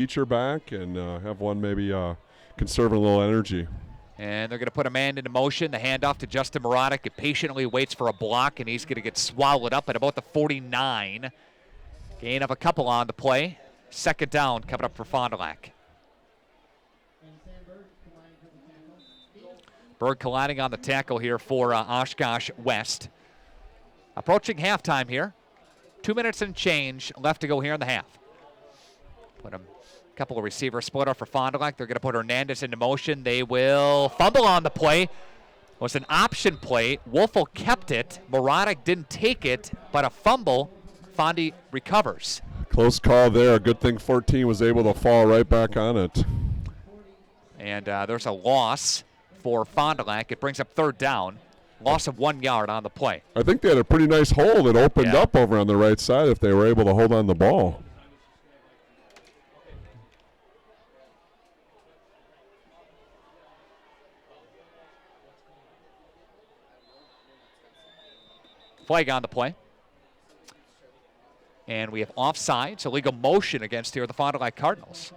feature back and have one maybe conserve a little energy. And they're going to put a man into motion. The handoff to Justin Morotic. It patiently waits for a block, and he's going to get swallowed up at about the 49. Gain of a couple on the play. Second down coming up for Fond du Lac. Berg colliding on the tackle here for Oshkosh West. Approaching halftime here. 2 minutes and change left to go here in the half. Put a couple of receivers split off for Fond du Lac. They're going to put Hernandez into motion. They will fumble on the play. It was an option play. Wolfel kept it. Morotic didn't take it, but a fumble. Fondy recovers. Close call there. Good thing 14 was able to fall right back on it. And there's a loss for Fond du Lac. It brings up third down. Loss of 1 yard on the play. I think they had a pretty nice hole that opened up over on the right side if they were able to hold on the ball. Flag on the play. And we have offsides, illegal motion against here the Fond du Lac Cardinals.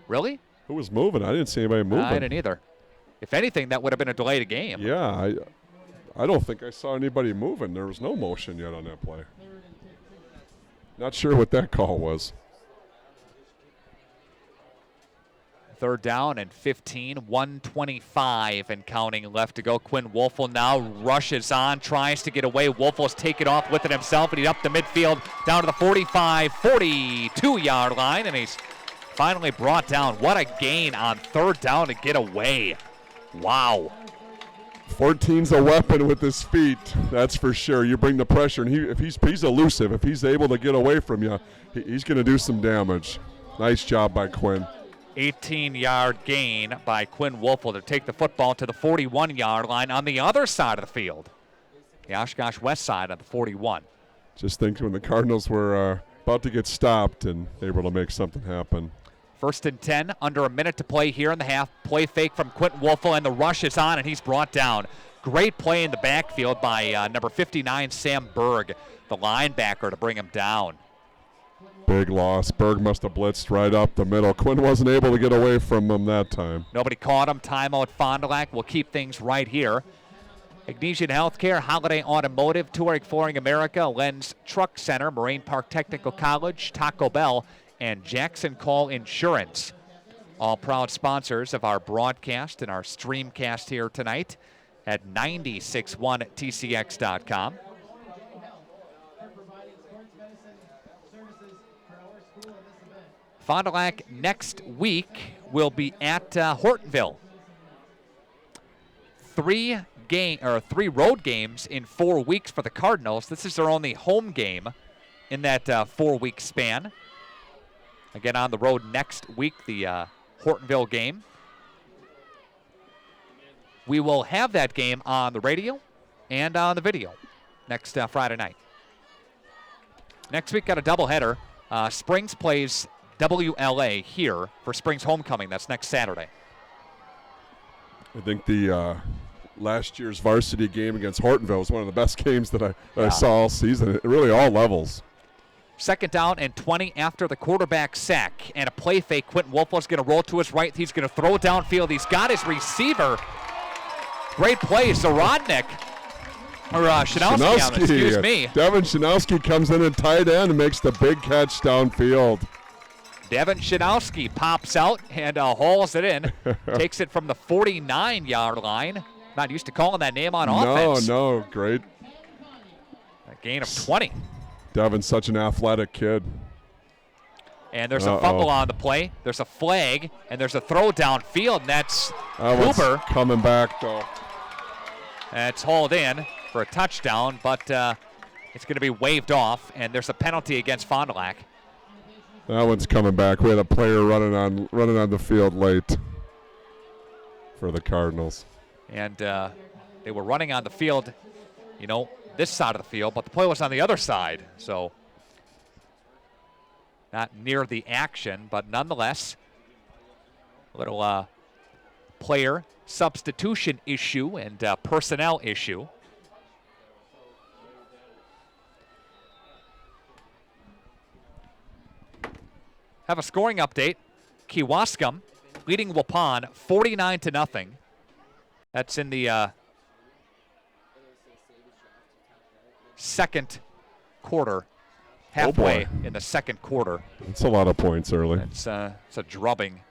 Really? Who was moving? I didn't see anybody moving. I didn't either. If anything, that would have been a delay to game. Yeah, I don't think I saw anybody moving. There was no motion yet on that play. Not sure what that call was. Third down and 15, 1:25 and counting left to go. Quinn Wolfel now rushes on, tries to get away. Wolfel's taken off with it himself, and he's up the midfield down to the 45, 42-yard line, and he's finally brought down. What a gain on third down to get away. Wow. 14's a weapon with his feet, that's for sure. You bring the pressure, and if he's elusive, if he's able to get away from you, he's going to do some damage. Nice job by Quinn. 18-yard gain by Quinn Wolfel to take the football to the 41-yard line on the other side of the field. The Oshkosh West side of the 41. Just think when the Cardinals were about to get stopped and able to make something happen. First and 10, under a minute to play here in the half. Play fake from Quentin Wolfel, and the rush is on, and he's brought down. Great play in the backfield by number 59, Sam Berg, the linebacker, to bring him down. Big loss. Berg must have blitzed right up the middle. Quinn wasn't able to get away from him that time. Nobody caught him. Timeout Fond du Lac. We'll keep things right here. Ignesian Healthcare, Holiday Automotive, Touring Flooring America, Lens Truck Center, Moraine Park Technical College, Taco Bell, and Jackson Call Insurance. All proud sponsors of our broadcast and our streamcast here tonight at 961tcx.com. Fond du Lac next week will be at Hortonville. Three road games in 4 weeks for the Cardinals. This is their only home game in that 4-week span. Again, on the road next week, the Hortonville game. We will have that game on the radio and on the video next Friday night. Next week, got a doubleheader. Springs plays WLA here for Springs homecoming. That's next Saturday. I think the last year's varsity game against Hortonville was one of the best games that I saw all season, really all levels. Second down and 20 after the quarterback sack. And a play fake. Quentin Wolfel's going to roll to his right. He's going to throw downfield. He's got his receiver. Great play. Zarodnik. Or Shanowski, excuse me. Devin Shanowski comes in at tight end and makes the big catch downfield. Devin Shanowski pops out and hauls it in. Takes it from the 49-yard line. Not used to calling that name on offense. No, great. A gain of 20. Devin's such an athletic kid. And there's a fumble on the play. There's a flag, and there's a throw downfield, and that's Huber. Coming back, though. That's hauled in for a touchdown, but it's going to be waved off, and there's a penalty against Fond du Lac. That one's coming back. We had a player running on the field late for the Cardinals. And they were running on the field, this side of the field, but the play was on the other side. So not near the action, but nonetheless, a little player substitution issue and personnel issue. have a scoring update. Kewaskum leading Waupun 49-0. That's in the second quarter, halfway in the second quarter. It's a lot of points early. It's a drubbing.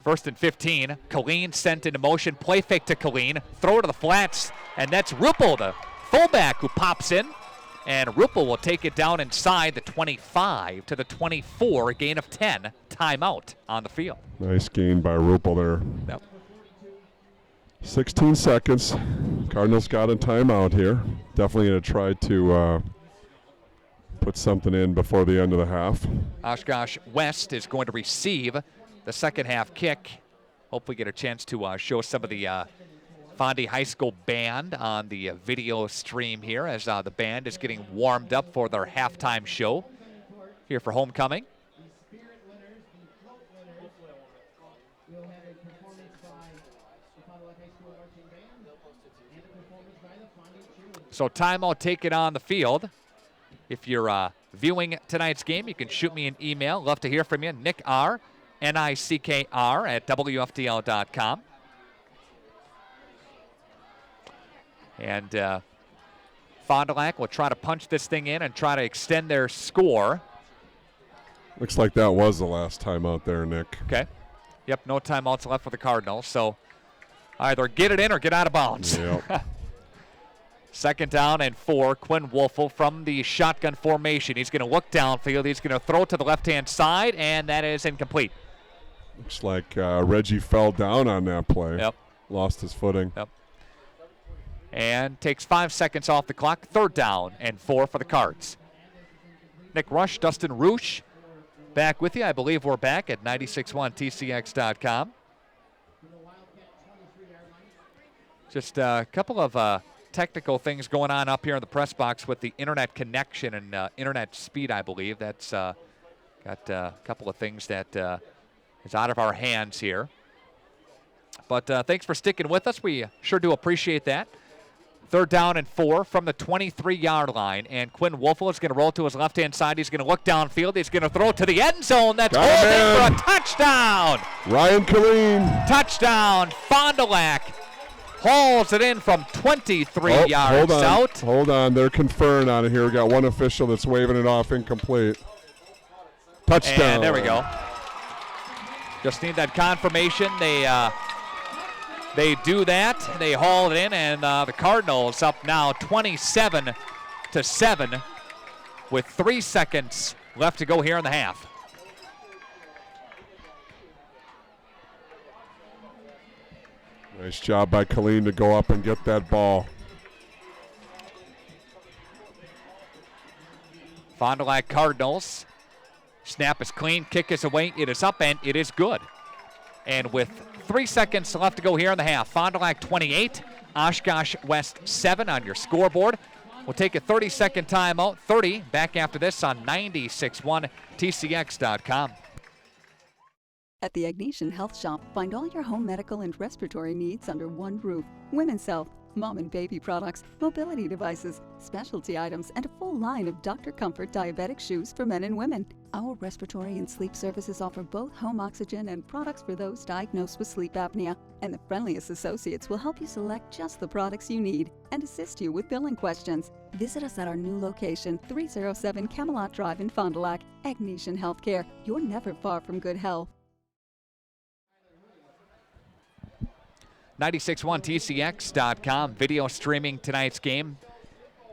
First and 15. Killeen sent into motion. Play fake to Killeen. Throw to the flats, and that's Ruppel, the fullback, who pops in. And Ruppel will take it down inside the 25 to the 24, a gain of 10. Timeout on the field. Nice gain by Ruppel there. Yep. 16 seconds. Cardinals got a timeout here. Definitely going to try to put something in before the end of the half. Oshkosh West is going to receive the second half kick. Hopefully get a chance to show some of the Fondy High School band on the video stream here as the band is getting warmed up for their halftime show here for homecoming. So timeout taken on the field. If you're viewing tonight's game, you can shoot me an email. Love to hear from you. Nick R, Nickr at WFDL.com. And Fond du Lac will try to punch this thing in and try to extend their score. Looks like that was the last timeout there, Nick. Okay. Yep, no timeouts left for the Cardinals. So either get it in or get out of bounds. Yep. Second down and 4. Quinn Wolfel from the shotgun formation. He's going to look downfield. He's going to throw to the left-hand side, and that is incomplete. Looks like Reggie fell down on that play. Yep. Lost his footing. Yep. And takes 5 seconds off the clock. Third down and 4 for the Cards. Nick Rush, Dustin Roosh, back with you. I believe we're back at 96.1tcx.com. Just a couple of technical things going on up here in the press box with the internet connection and internet speed, I believe. That's got a couple of things that is out of our hands here. But thanks for sticking with us. We sure do appreciate that. Third down and 4 from the 23-yard line. And Quinn Wolfel is going to roll to his left-hand side. He's going to look downfield. He's going to throw to the end zone. That's holding for a touchdown. Ryan Killeen. Touchdown, Fond du Lac. Hauls it in from 23 yards out. Hold on. They're conferring on it here. We got one official that's waving it off incomplete. Touchdown. And there we go. Just need that confirmation. They do that. They haul it in, and the Cardinals up now 27-7 with 3 seconds left to go here in the half. Nice job by Killeen to go up and get that ball. Fond du Lac Cardinals. Snap is clean, kick is away, it is up, and it is good. And with 3 seconds left to go here in the half, Fond du Lac 28, Oshkosh West 7 on your scoreboard. We'll take a 30-second timeout, 30 back after this on 96.1tcx.com. At the Agnesian Health Shop, find all your home medical and respiratory needs under one roof. Women's health, mom and baby products, mobility devices, specialty items, and a full line of Dr. Comfort diabetic shoes for men and women. Our respiratory and sleep services offer both home oxygen and products for those diagnosed with sleep apnea. And the friendliest associates will help you select just the products you need and assist you with billing questions. Visit us at our new location, 307 Camelot Drive in Fond du Lac. Agnesian Healthcare. You're never far from good health. 96.1tcx.com video streaming tonight's game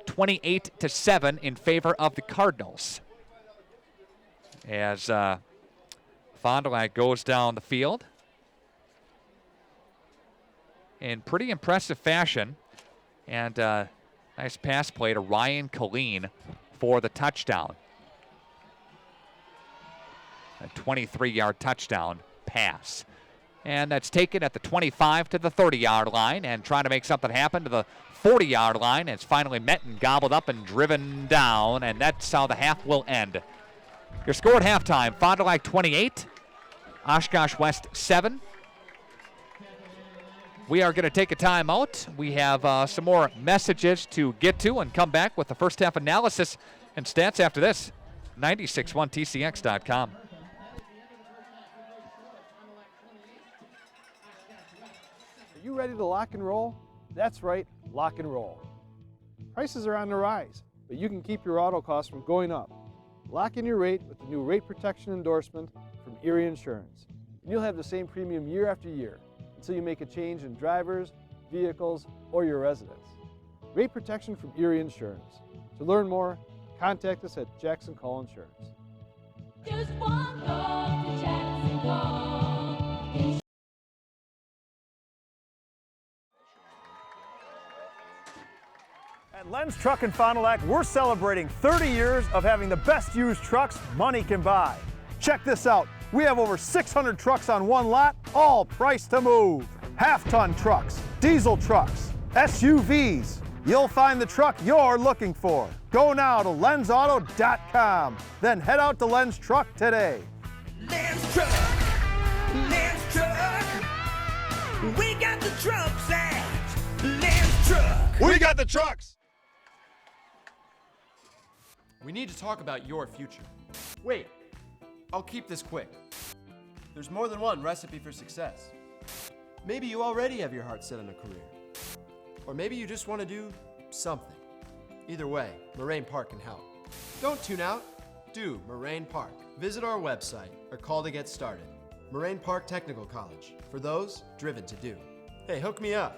28-7 in favor of the Cardinals as Fond du Lac goes down the field in pretty impressive fashion, and nice pass play to Ryan Killeen for the touchdown, a 23-yard touchdown pass. And that's taken at the 25 to the 30-yard line, and trying to make something happen to the 40-yard line. It's finally met and gobbled up and driven down, and that's how the half will end. Your score at halftime, Fond du Lac 28, Oshkosh West 7. We are going to take a timeout. We have some more messages to get to and come back with the first half analysis and stats after this. 96.1tcx.com. You ready to lock and roll? That's right, lock and roll. Prices are on the rise, but you can keep your auto costs from going up. Lock in your rate with the new rate protection endorsement from Erie Insurance. And you'll have the same premium year after year until you make a change in drivers, vehicles, or your residence. Rate protection from Erie Insurance. To learn more, contact us at Jackson Call Insurance. Just one call to Jackson Call. At Len's Truck and Fond du Lac, we're celebrating 30 years of having the best used trucks money can buy. Check this out. We have over 600 trucks on one lot, all priced to move. Half-ton trucks, diesel trucks, SUVs. You'll find the truck you're looking for. Go now to lensauto.com. Then head out to Len's Truck today. Len's Truck, Len's Truck. We got the trucks at Len's Truck. We got the trucks! We need to talk about your future. Wait, I'll keep this quick. There's more than one recipe for success. Maybe you already have your heart set on a career. Or maybe you just want to do something. Either way, Moraine Park can help. Don't tune out. Do Moraine Park. Visit our website or call to get started. Moraine Park Technical College, for those driven to do. Hey, hook me up.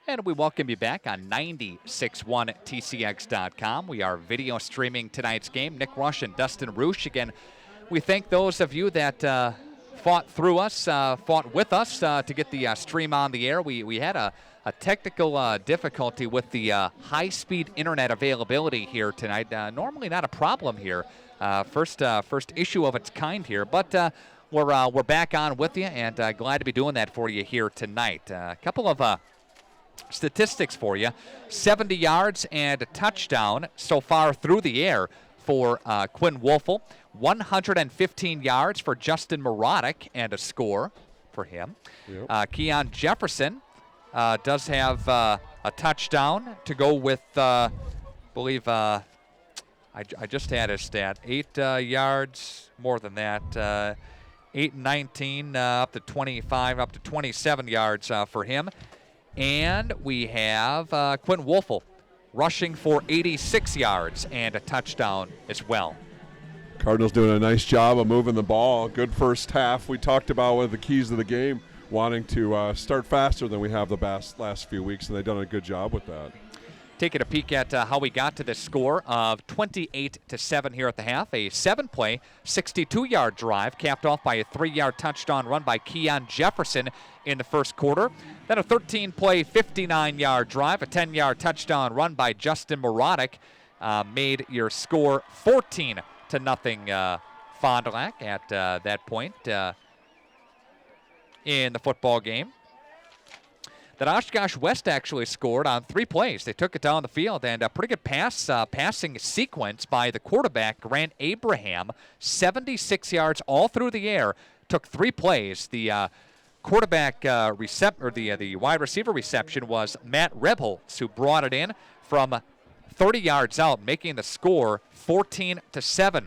And we welcome you back on 96.1tcx.com. We are video streaming tonight's game. Nick Rush and Dustin Roosh. Again, we thank those of you that fought through us, fought with us to get the stream on the air. We had a technical difficulty with the high-speed internet availability here tonight. Normally not a problem here. First issue of its kind here, but we're back on with you, and glad to be doing that for you here tonight. A couple of statistics for you. 70 yards and a touchdown so far through the air for Quinn Wolfel. 115 yards for Justin Marotic and a score for him. Yep. Keon Jefferson does have a touchdown to go with, I believe, I just had his stat, 8 yards, more than that, 8 and 19, up to 25, up to 27 yards for him. And we have Quinn Wolfel rushing for 86 yards and a touchdown as well. Cardinals doing a nice job of moving the ball. Good first half. We talked about one of the keys of the game, wanting to start faster than we have the last few weeks, and they've done a good job with that. Taking a peek at how we got to this score of 28-7 here at the half. A 7-play, 62-yard drive capped off by a 3-yard touchdown run by Keon Jefferson in the first quarter. Then a 13-play, 59-yard drive, a 10-yard touchdown run by Justin Marotic made your score 14-0 Fond du Lac at that point in the football game. That Oshkosh West actually scored on 3 plays. They took it down the field, and a pretty good passing sequence by the quarterback, Grant Abraham, 76 yards all through the air. Took 3 plays. The quarterback the wide receiver reception was Matt Rebholz, who brought it in from 30 yards out, making the score 14-7.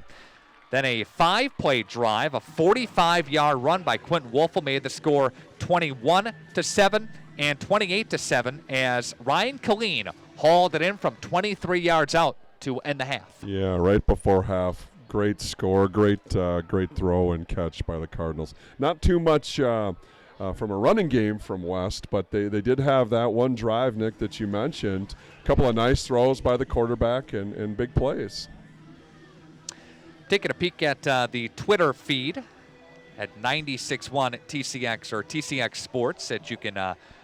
Then a 5-play drive, a 45-yard run by Quentin Wolfel made the score 21-7 and 28-7 as Ryan Killeen hauled it in from 23 yards out to end the half. Yeah, right before half. Great score, great throw and catch by the Cardinals. Not too much from a running game from West, but they did have that one drive, Nick, that you mentioned. A couple of nice throws by the quarterback and big plays. Taking a peek at the Twitter feed at 96.1 TCX or TCX Sports that you can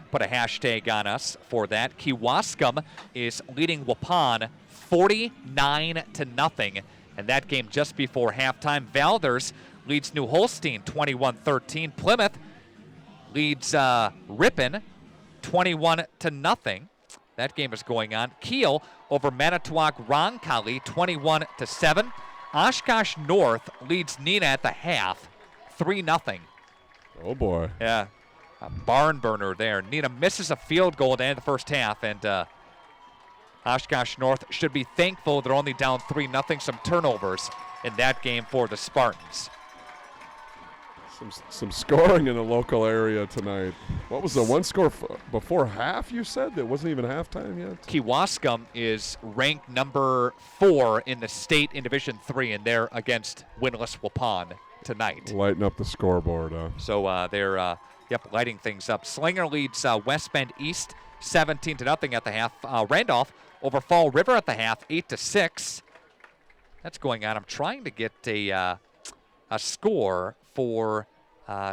put a hashtag on us for that. Kewaskum is leading Waupun 49-0, and that game just before halftime. Valders leads New Holstein 21-13. Plymouth leads Ripon 21-0. That game is going on. Kiel over Manitowoc Roncalli 21-7. Oshkosh North leads Neenah at the half 3-0. Oh boy. Yeah, a barn burner there. Neenah misses a field goal at the end of the first half, and Oshkosh North should be thankful they're only down 3-0. Some turnovers in that game for the Spartans. Some scoring in the local area tonight. What was the one score before half, you said? That wasn't even halftime yet? Kewaskum is ranked number 4 in the state in Division III, and they're against winless Waupun tonight. Lighting up the scoreboard. So they're lighting things up. Slinger leads West Bend East 17-0 at the half. Randolph over Fall River at the half 8-6. That's going on. I'm trying to get a score for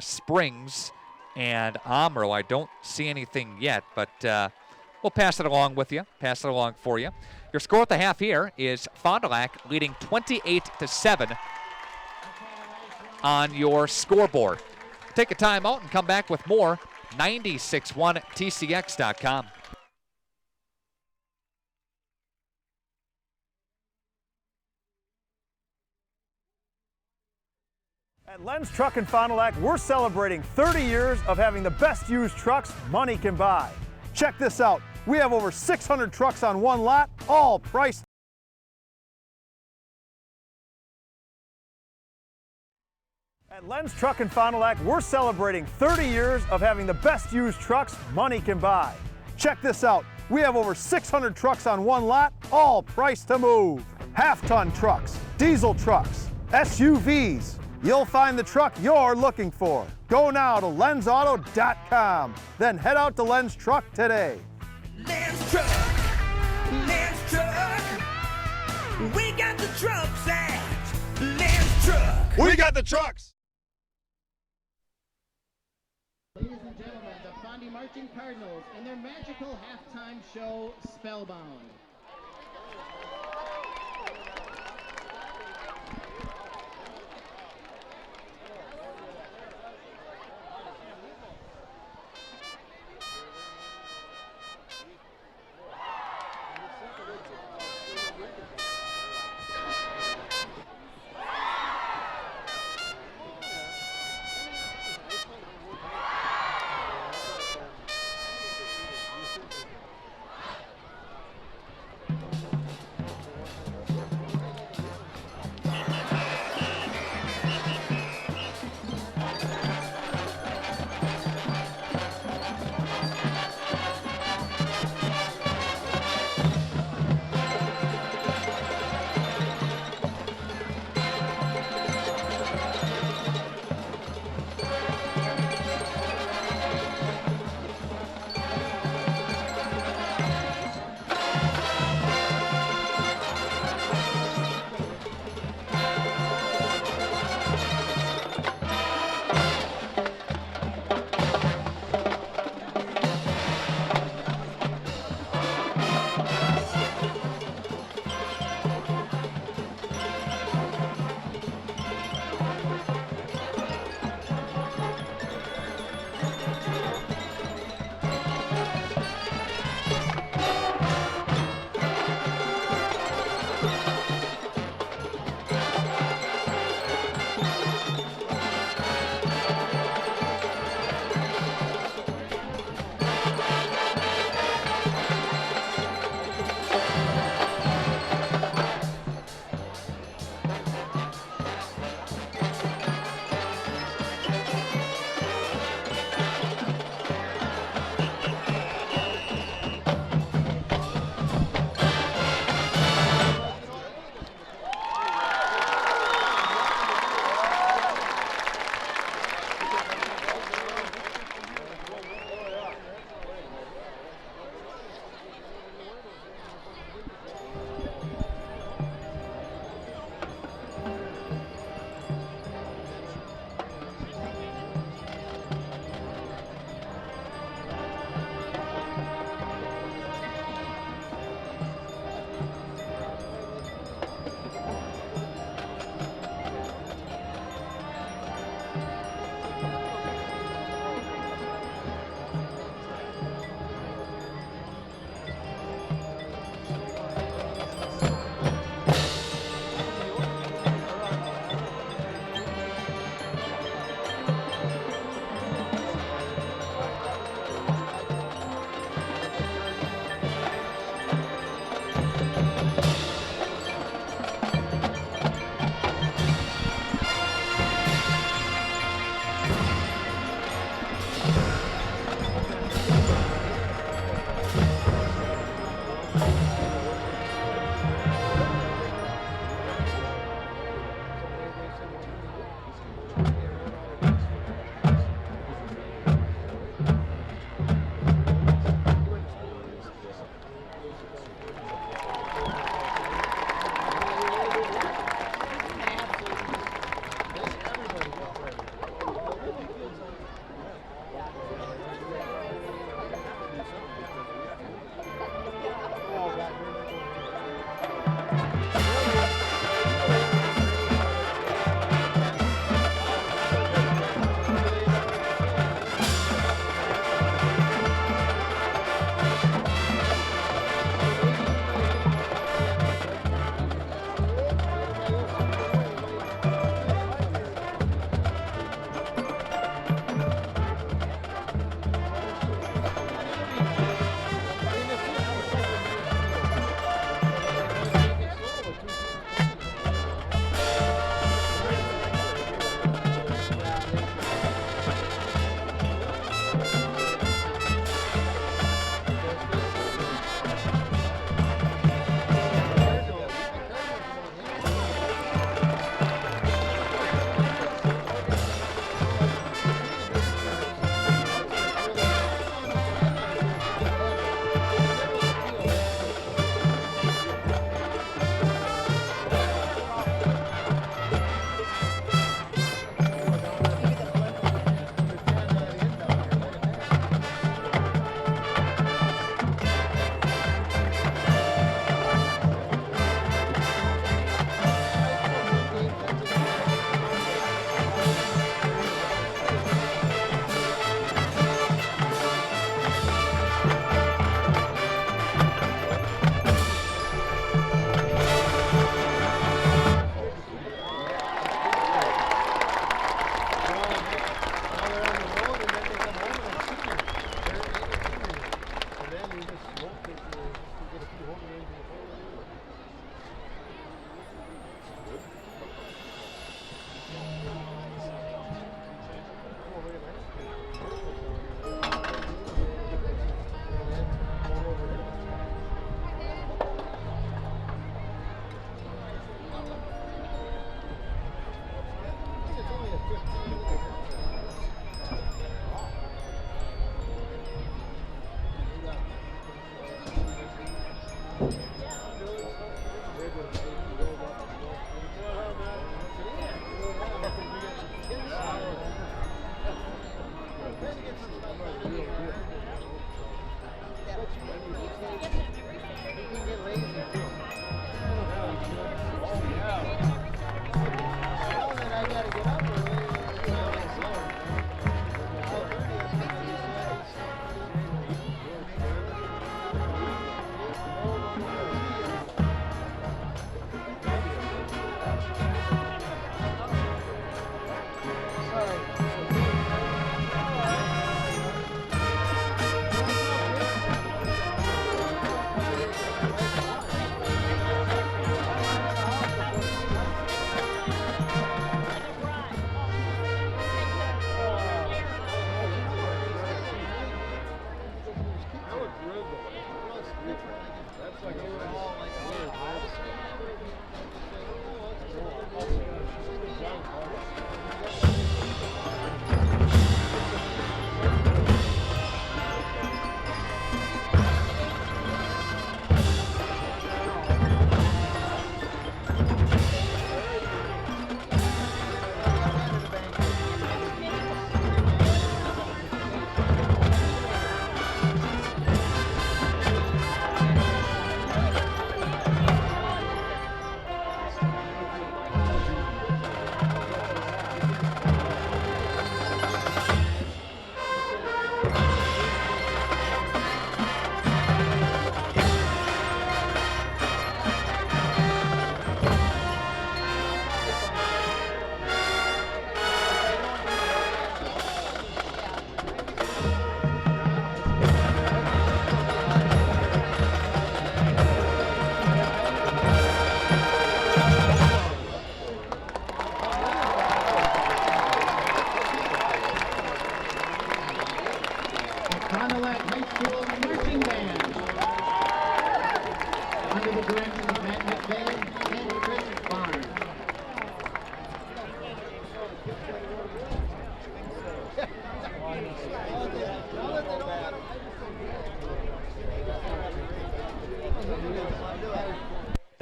Springs and Amarillo. I don't see anything yet, but we'll pass it along with you, pass it along for you. Your score at the half here is Fond du Lac leading 28-7 on your scoreboard. Take a timeout and come back with more. 961TCX.com. At Len's Truck in Fond du Lac, we're celebrating 30 years of having the best used trucks money can buy. Check this out. We have over 600 trucks on one lot, all priced. At Len's Truck in Fond du Lac, we're celebrating 30 years of having the best used trucks money can buy. Check this out. We have over 600 trucks on one lot, all priced to move. Half-ton trucks, diesel trucks, SUVs. You'll find the truck you're looking for. Go now to lensauto.com. Then head out to Len's Truck today. Lance Truck, Lance Truck. We got the trucks at Lance Truck. We got the trucks. Ladies and gentlemen, the Fondy Cardinals and their magical halftime show, Spellbound.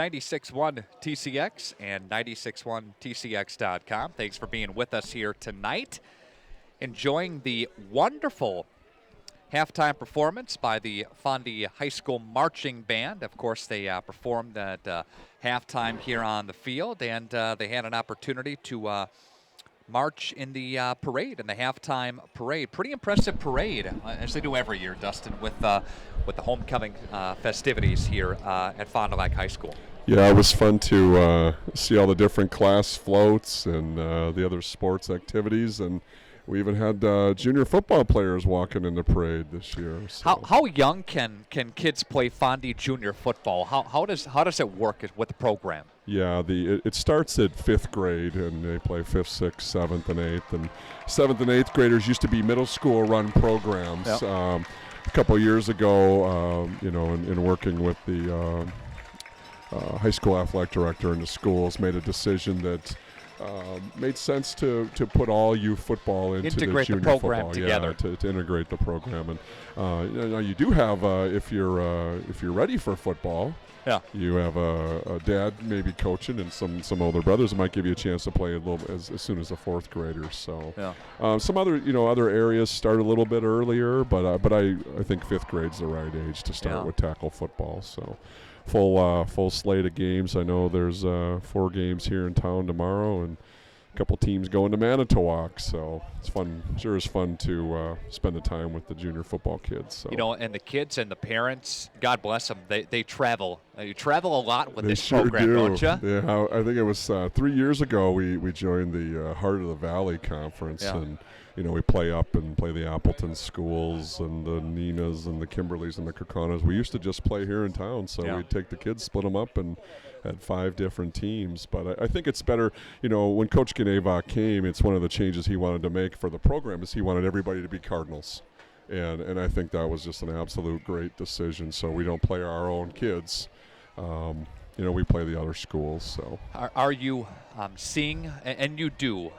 96.1 TCX and 96.1TCX.com. Thanks for being with us here tonight. Enjoying the wonderful halftime performance by the Fondy High School Marching Band. Of course, they performed at halftime here on the field, and they had an opportunity to march in the parade, in the halftime parade. Pretty impressive parade, as they do every year, Dustin, with the homecoming festivities here at Fond du Lac High School. Yeah, it was fun to see all the different class floats and the other sports activities, and we even had junior football players walking in the parade this year. So. How young can kids play Fondy junior football? How does it work with the program? Yeah, it starts at 5th grade, and they play 5th, 6th, 7th, and 8th. And 7th and 8th graders used to be middle school run programs. Yep. A couple years ago, in working with the high school athletic director in the schools, made a decision that made sense to put all youth football into integrate the junior the program football. together. Yeah, to integrate the program. And you do have if you're ready for football. Yeah. You have a dad maybe coaching and some older brothers that might give you a chance to play a little as soon as a 4th grader. So some other areas start a little bit earlier, but I think 5th grade's the right age to start with tackle football. So full slate of games. I know there's 4 games here in town tomorrow, and couple teams going to Manitowoc, so it's fun. Sure is fun to spend the time with the junior football kids. So. You know, and the kids and the parents, God bless them, they travel. You travel a lot with They this sure program, do. don't you? Yeah, I think it was 3 years ago we joined the Heart of the Valley Conference, Yeah. and we play up and play the Appleton schools and the Ninas and the Kimberleys and the Kirkanas. We used to just play here in town, so Yeah. we'd take the kids, split them up, and had 5 different teams. But I think it's better, when Coach Gnevach came, it's one of the changes he wanted to make for the program is he wanted everybody to be Cardinals. And I think that was just an absolute great decision. So we don't play our own kids. We play the other schools. So Are you seeing, and you do,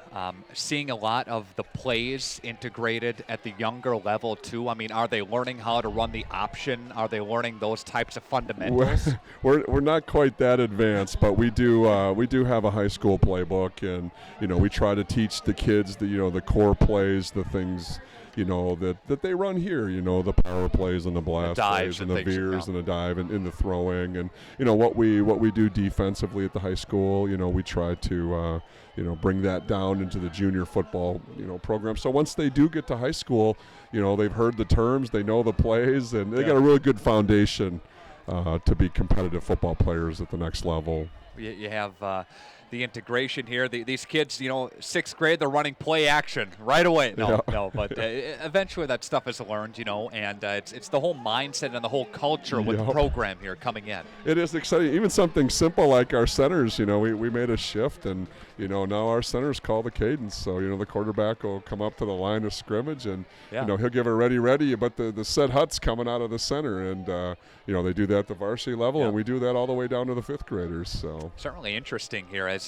seeing a lot of the plays integrated at the younger level too? I mean, are they learning how to run the option? Are they learning those types of fundamentals? we're not quite that advanced, but we do have a high school playbook, and we try to teach the kids the core plays, the things that they run here, the power plays and the blast dives plays and and the things, veers yeah. and the dive and in the throwing, and what we do defensively at the high school, we try to bring that down into the junior football program. So once they do get to high school, they've heard the terms, they know the plays, and they got a really good foundation to be competitive football players at the next level. You have the integration here. These kids, sixth grade, they're running play action right away. No, but eventually that stuff is learned, and it's the whole mindset and the whole culture with the program here coming in. It is exciting. Even something simple like our centers, we made a shift, and now our centers call the cadence. So the quarterback will come up to the line of scrimmage, and he'll give it ready, but the set hut's coming out of the center, and they do that at the varsity level, and we do that all the way down to the 5th graders. So certainly interesting here as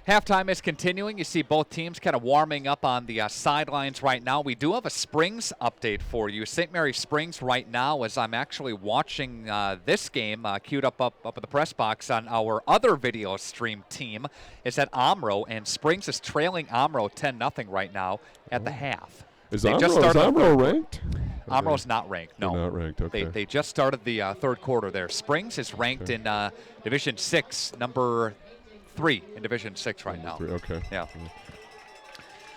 halftime is continuing. You see both teams kind of warming up on the sidelines right now. We do have a Springs update for you. St. Mary Springs right now, as I'm actually watching this game queued up in the press box on our other video stream team, is at Omro, and Springs is trailing Omro 10-0 right now at the half. Is Omro ranked? Omro's not ranked, no. They're not ranked, okay. They just started the third quarter there. Springs is ranked in Division 6, number 3 in Division 6 right now. Okay. Yeah.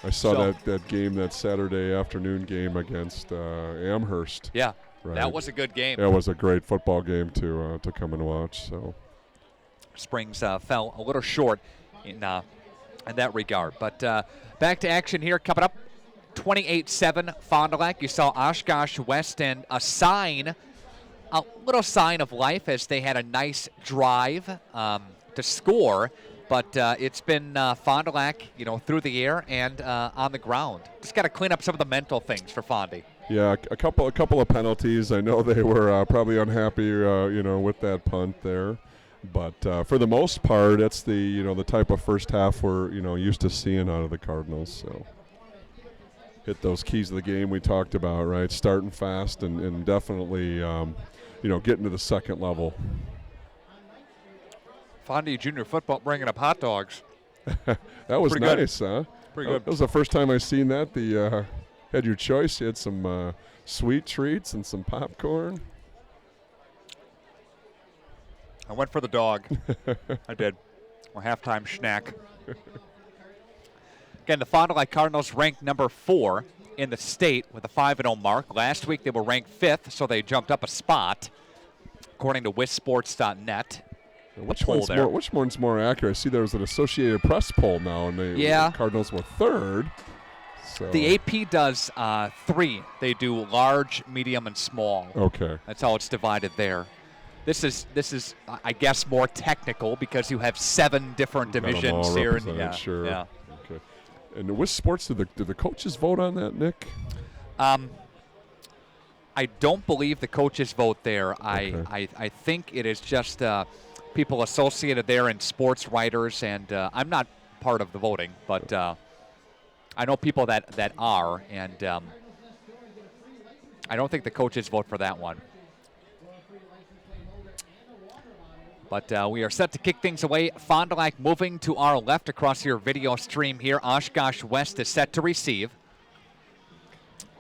I saw that game, that Saturday afternoon game against Amherst. Yeah, right. That was a good game. That was a great football game to come and watch. So Springs fell a little short in that regard. But back to action here coming up. 28-7 Fond du Lac. You saw Oshkosh West and a little sign of life as they had a nice drive to score, but it's been Fond du Lac, through the air and on the ground. Just got to clean up some of the mental things for Fondy. Yeah, a couple of penalties. I know they were probably unhappy, with that punt there. But for the most part, it's the type of first half we're used to seeing out of the Cardinals. So. Hit those keys of the game we talked about, right? Starting fast and definitely, getting to the second level. Fondy Junior football bringing up hot dogs. That was pretty nice, good. huh? Pretty good. That was the first time I seen that. Had your choice. You had some sweet treats and some popcorn. I went for the dog. I did. A halftime snack. Again, the Fond du Lac Cardinals ranked number 4 in the state with a 5-0 mark. Last week they were ranked 5th, so they jumped up a spot, according to WisSports.net. Which one's more accurate? I see there was an Associated Press poll now, and the Cardinals were 3rd. So. The AP does 3. They do large, medium, and small. Okay. That's how it's divided there. This is I guess more technical because you have 7 different divisions here. Sure. Yeah. Okay. And with sports, did the coaches vote on that, Nick? I don't believe the coaches vote there. Okay. I think it is just people associated there and sports writers, and I'm not part of the voting, but I know people that are, and I don't think the coaches vote for that one. But we are set to kick things away. Fond du Lac moving to our left across your video stream here. Oshkosh West is set to receive.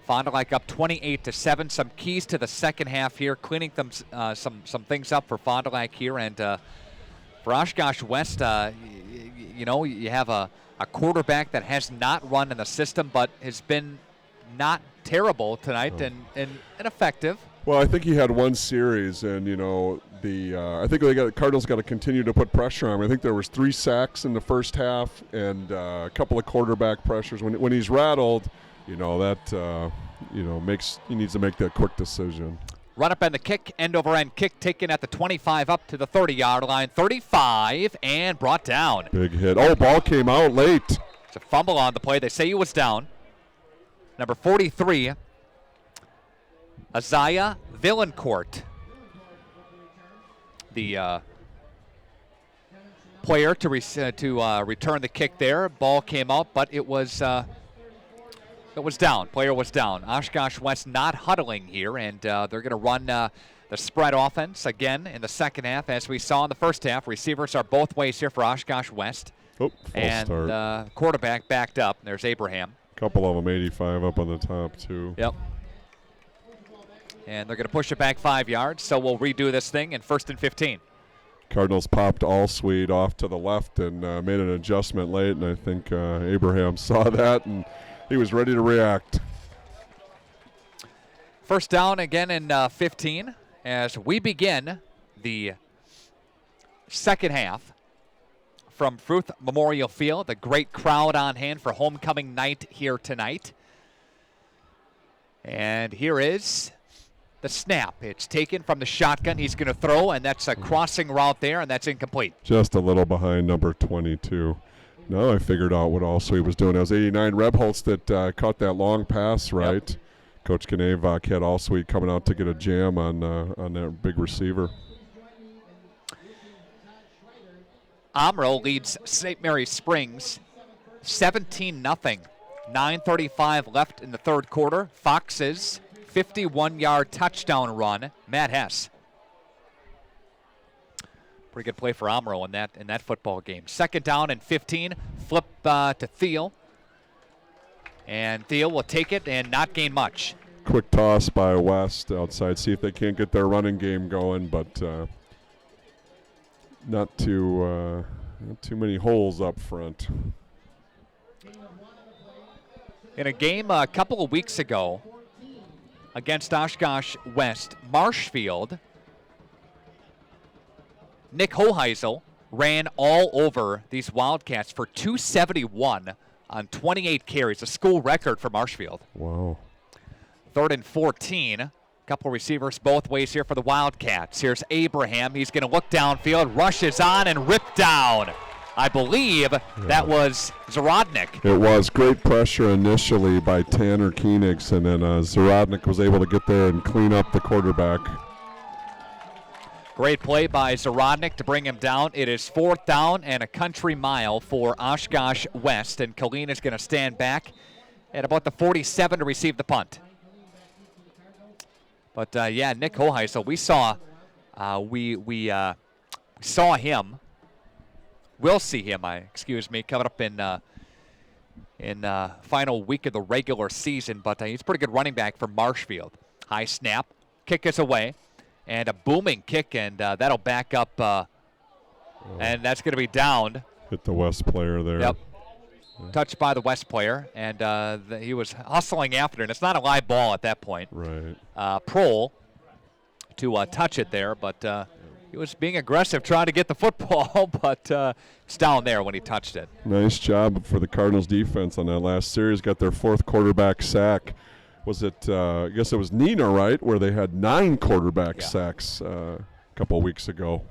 Fond du Lac up 28-7. Some keys to the second half here, cleaning them some things up for Fond du Lac here, and for Oshkosh West, you have a a quarterback that has not run in the system but has been not terrible tonight and effective. Well, I think he had one series, and I think the Cardinals got to continue to put pressure on him. I think there was 3 sacks in the first half and a couple of quarterback pressures. When he's rattled, that makes he needs to make that quick decision. Run up and the kick, end over end kick taken at the 25 up to the 30-yard line, 35 and brought down. Big hit. Oh, ball came out late. It's a fumble on the play. They say he was down. Number 43. Isaiah Villancourt, the player to return the kick there. Ball came out, but it was down. Player was down. Oshkosh West not huddling here, and they're going to run the spread offense again in the second half, as we saw in the first half. Receivers are both ways here for Oshkosh West. False and start. Quarterback backed up. There's Abraham. A couple of them 85 up on the top, too. Yep. And they're going to push it back 5 yards, so we'll redo this thing in 1st and 15. Cardinals popped Allsweed off to the left and made an adjustment late, and I think Abraham saw that, and he was ready to react. First down again in 15 as we begin the second half from Fruth Memorial Field. The great crowd on hand for homecoming night here tonight. And here is the snap. It's taken from the shotgun. He's going to throw, and that's a crossing route there, and that's incomplete. Just a little behind number 22. Now I figured out what Allsweed was doing. That was 89 Rebholz that caught that long pass right. Yep. Coach Kanevak had Allsweed coming out to get a jam on that big receiver. Amro leads St. Mary Springs 17-0. 9:35 left in the third quarter. Foxes 51-yard touchdown run. Matt Hess. Pretty good play for Amro in that football game. Second down and 15. Flip to Thiel. And Thiel will take it and not gain much. Quick toss by West outside. See if they can't get their running game going, but not too many holes up front. In a game a couple of weeks ago against Oshkosh West, Marshfield, Nick Hoheisel ran all over these Wildcats for 271 on 28 carries, a school record for Marshfield. Wow. 3rd and 14. A couple receivers both ways here for the Wildcats. Here's Abraham. He's going to look downfield, rushes on, and ripped down. I believe that was Zarodnik. It was great pressure initially by Tanner Koenigs, and then Zarodnik was able to get there and clean up the quarterback. Great play by Zarodnik to bring him down. It is 4th down and a country mile for Oshkosh West, and Colleen is going to stand back at about the 47 to receive the punt. But Nick Hoheisel, we saw him. We'll see him, coming up in final week of the regular season. But he's a pretty good running back for Marshfield. High snap, kick is away, and a booming kick, and that'll back up, and that's going to be downed. Hit the West player there. Yep. Touched by the West player, and he was hustling after it. It's not a live ball at that point. Right. Prohl to touch it there, but he was being aggressive trying to get the football, but it's down there when he touched it. Nice job for the Cardinals defense on that last series. Got their 4th quarterback sack. Was it, I guess it was Nina, right, where they had 9 quarterback sacks a couple of weeks ago.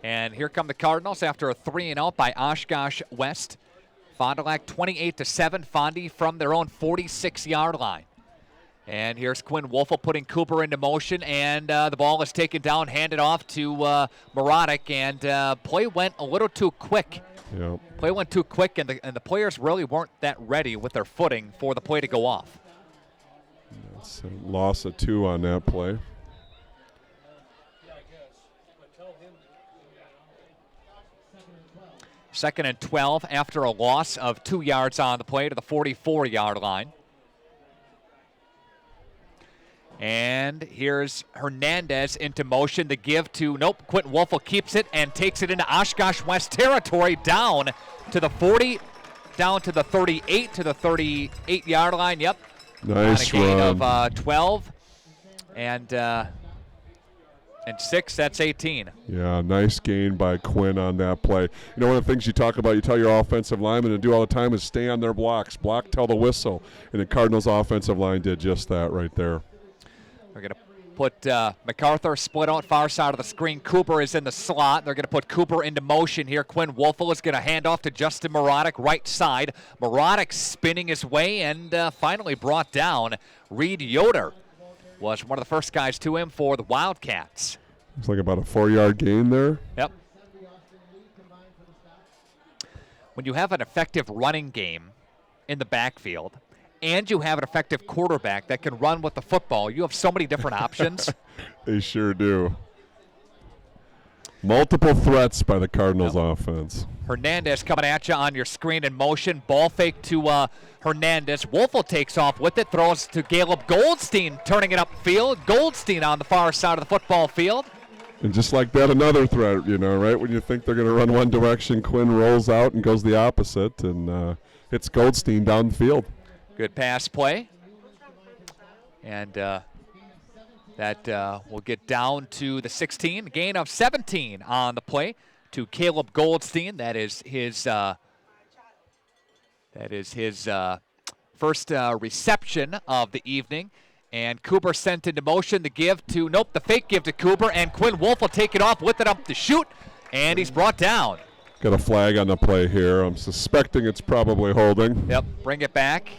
And here come the Cardinals after a 3-and-out by Oshkosh West. Fond du Lac 28-7. Fondy from their own 46-yard line. And here's Quinn Wolfel putting Cooper into motion, and the ball is taken down, handed off to Marotic, and play went a little too quick. Yep. Play went too quick, and the players really weren't that ready with their footing for the play to go off. That's a loss of 2 on that play. Second and 12 after a loss of 2 yards on the play to the 44-yard line. And here's Hernandez into motion. The give to, Quentin Wolfel keeps it and takes it into Oshkosh West territory, down to the 40, down to the 38, to the 38-yard line. Yep. Nice on a gain run. of 12 and 6. That's 18. Yeah, nice gain by Quinn on that play. You know, one of the things you talk about, you tell your offensive linemen to do all the time is stay on their blocks. Block, tell the whistle. And the Cardinals' offensive line did just that right there. They're going to put MacArthur split out far side of the screen. Cooper is in the slot. They're going to put Cooper into motion here. Quinn Wolfel is going to hand off to Justin Marotic, right side. Marotic spinning his way and finally brought down. Reed Yoder was one of the first guys to him for the Wildcats. It's like about a 4-yard gain there. Yep. When you have an effective running game in the backfield and you have an effective quarterback that can run with the football, you have so many different options. They sure do. Multiple threats by the Cardinals offense. Hernandez coming at you on your screen in motion. Ball fake to Hernandez. Wolfel takes off with it, throws to Caleb Goldstein, turning it upfield. Goldstein on the far side of the football field. And just like that, another threat, you know, right? When you think they're going to run one direction, Quinn rolls out and goes the opposite and hits Goldstein down the field. Good pass play. And that will get down to the 16. Gain of 17 on the play to Caleb Goldstein. That is his first reception of the evening. And Cooper sent into motion. The give to, the fake give to Cooper. And Quinn Wolf will take it off with it up to shoot. And he's brought down. Got a flag on the play here. I'm suspecting it's probably holding. Yep, bring it back.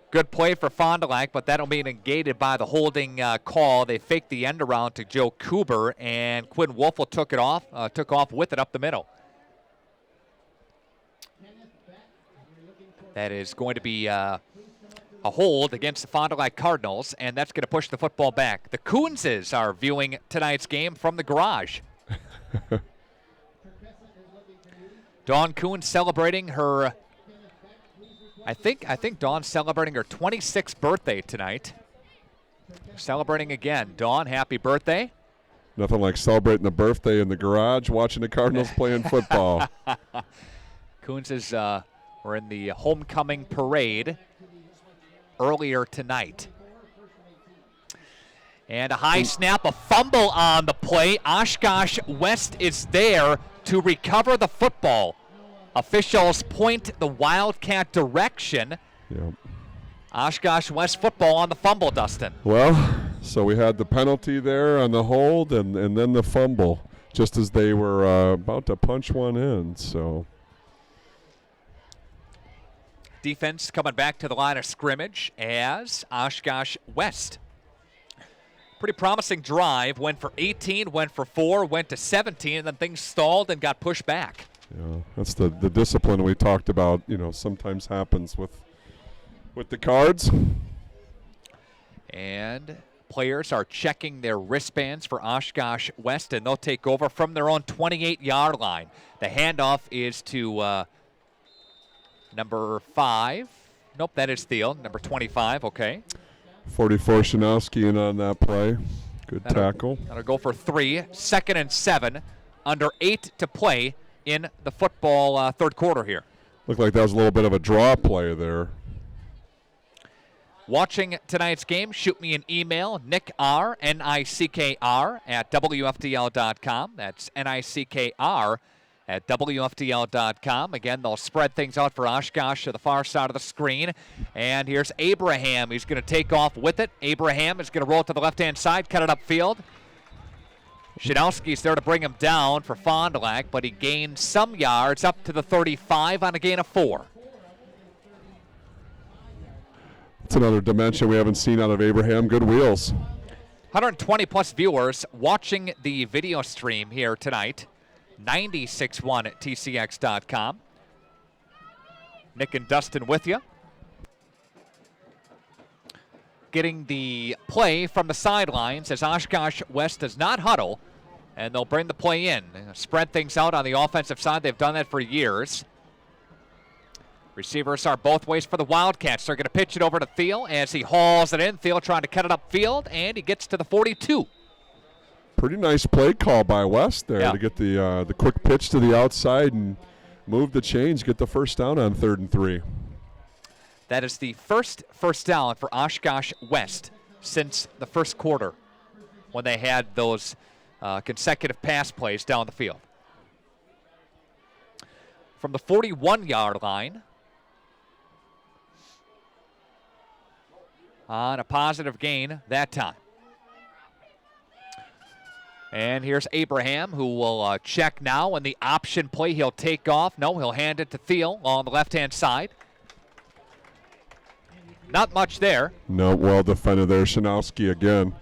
Good play for Fond du Lac, but that'll be negated by the holding call. They faked the end around to Joe Cooper, and Quinn Wolfel took off with it up the middle. That is going to be a hold against the Fond du Lac Cardinals, and that's going to push the football back. The Coonses are viewing tonight's game from the garage. Dawn Coon celebrating her, I think Dawn's celebrating her 26th birthday tonight. Celebrating again. Dawn, happy birthday. Nothing like celebrating the birthday in the garage, watching the Cardinals playing football. Coons were in the homecoming parade earlier tonight. And a high snap, a fumble on the play. Oshkosh West is there to recover the football. Officials point the Wildcat direction. Yep. Oshkosh West football on the fumble, Dustin. Well, so we had the penalty there on the hold and then the fumble just as they were about to punch one in. So defense coming back to the line of scrimmage as Oshkosh West. Pretty promising drive. Went for 18, went for 4, went to 17, and then things stalled and got pushed back. yeah, that's the discipline we talked about, sometimes happens with the Cards. And players are checking their wristbands for Oshkosh West, and they'll take over from their own 28-yard line. The handoff is to number 5. Nope, that is Thiel. Number 25, okay. 44 Shanowski in on that play. Good tackle. That'll go for 3. 2nd and 7. Under 8 to play in the football third quarter here. Looked like that was a little bit of a draw play there. Watching tonight's game, shoot me an email, Nick R, N-I-C-K-R, at WFDL.com. That's N-I-C-K-R at WFDL.com. Again, they'll spread things out for Oshkosh to the far side of the screen. And here's Abraham. He's going to take off with it. Abraham is going to roll to the left-hand side, cut it upfield. Shanowski's there to bring him down for Fond du Lac, but he gained some yards up to the 35 on a gain of 4. It's another dimension we haven't seen out of Abraham. Good wheels. 120-plus viewers watching the video stream here tonight. 96.1 at TCX.com. Nick and Dustin with you. Getting the play from the sidelines as Oshkosh West does not huddle, and they'll bring the play in. Spread things out on the offensive side. They've done that for years. Receivers are both ways for the Wildcats. They're going to pitch it over to Thiel as he hauls it in. Thiel trying to cut it upfield, and he gets to the 42. Pretty nice play call by West there to get the quick pitch to the outside and move the chains, get the first down on 3rd and 3. That is the first down for Oshkosh West since the first quarter when they had those consecutive pass plays down the field. From the 41-yard line, on a positive gain that time. And here's Abraham, who will check now. In the option play, he'll take off. No, he'll hand it to Thiel on the left-hand side. Not much there. No, well defended there. Shanowski again.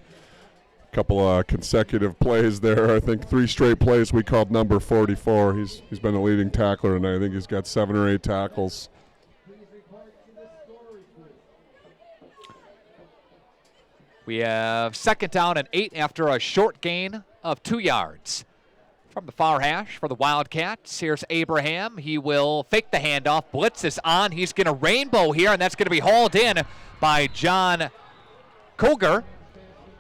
A couple consecutive plays there. I think 3 straight plays we called number 44. He's been a leading tackler, and I think he's got 7 or 8 tackles. We have 2nd down and 8 after a short gain of 2 yards. From the far hash for the Wildcats, here's Abraham. He will fake the handoff. Blitz is on. He's going to rainbow here, and that's going to be hauled in by John Koger.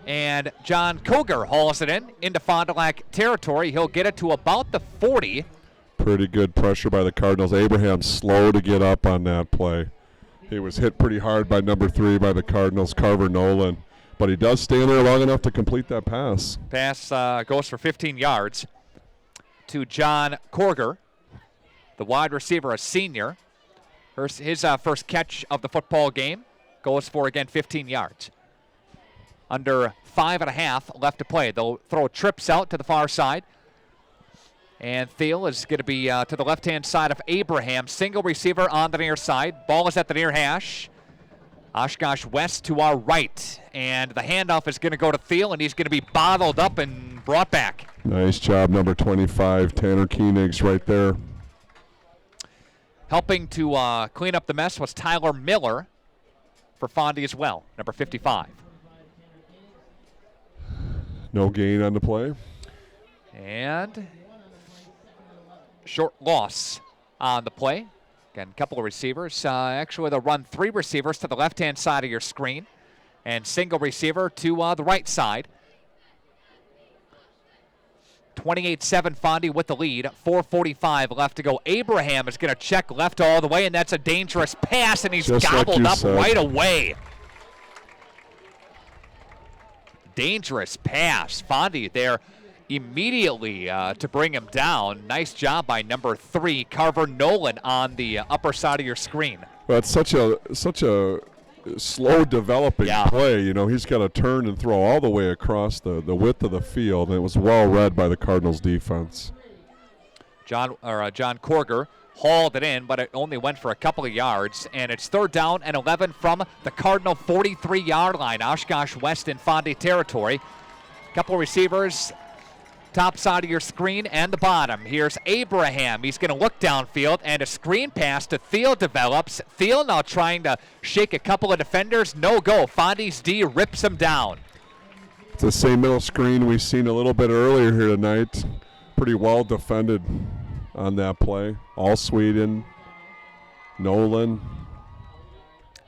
And John Koger hauls it into Fond du Lac territory. He'll get it to about the 40. Pretty good pressure by the Cardinals. Abraham slow to get up on that play. He was hit pretty hard by number 3 by the Cardinals, Carver Nolan. But he does stay in there long enough to complete that pass. Pass goes for 15 yards to John Koger, the wide receiver, a senior. His first catch of the football game goes for, again, 15 yards. Under 5.5 left to play. They'll throw trips out to the far side. And Thiel is going to be to the left-hand side of Abraham. Single receiver on the near side. Ball is at the near hash. Oshkosh West to our right. And the handoff is going to go to Thiel, and he's going to be bottled up and brought back. Nice job, number 25, Tanner Koenigs right there. Helping to clean up the mess was Tyler Miller for Fondy as well, number 55. No gain on the play. And short loss on the play. Again, a couple of receivers. Actually, they'll run 3 receivers to the left-hand side of your screen and single receiver to the right side. 28-7 Fondy with the lead. 4:45 left to go. Abraham is going to check left all the way, and that's a dangerous pass, and he's Just gobbled like up said. right away. Dangerous pass. Fondy there immediately to bring him down. Nice job by number 3, Carver Nolan, on the upper side of your screen. Well, it's such a slow developing play. You know, he's got to turn and throw all the way across the width of the field, and it was well read by the Cardinals defense. John Koger hauled it in, but it only went for a couple of yards, and it's 3rd down and 11 from the Cardinal 43-yard line. Oshkosh West in Fondy territory. Couple receivers, top side of your screen and the bottom. Here's Abraham. He's going to look downfield, and a screen pass to Thiel develops. Thiel now trying to shake a couple of defenders. No go. Fondy's D rips him down. It's the same middle screen we've seen a little bit earlier here tonight. Pretty well defended on that play. All Sweden, Nolan.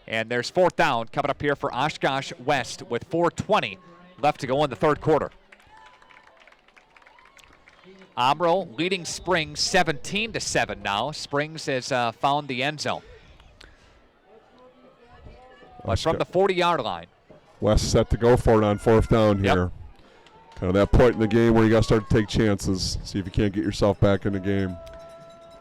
And there's 4th down coming up here for Oshkosh West with 4:20 left to go in the 3rd quarter. Amro leading Springs 17-7 now. Springs has found the end zone. But from the 40-yard line. West set to go for it on 4th down here. Kind of that point in the game where you got to start to take chances. See if you can't get yourself back in the game.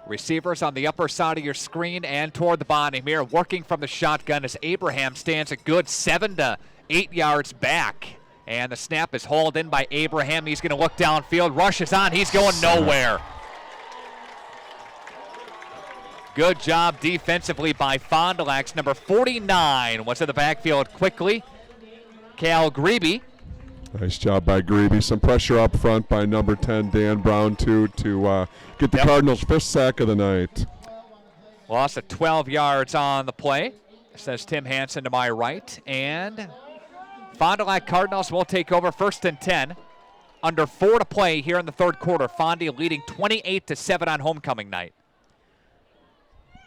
Receivers on the upper side of your screen and toward the bottom here. Working from the shotgun as Abraham stands a good 7 to 8 yards back. And the snap is hauled in by Abraham. He's going to look downfield. Rush is on. He's going nowhere. Good job defensively by Fond du Lac's number 49 was in the backfield quickly. Cal Grebe. Nice job by Grebe. Some pressure up front by number 10, Dan Brown, too, to get the Cardinals' 5th sack of the night. Loss of 12 yards on the play, says Tim Hansen to my right. And Fond du Lac Cardinals will take over 1st and 10. Under 4 to play here in the 3rd quarter. Fondy leading 28-7 on homecoming night.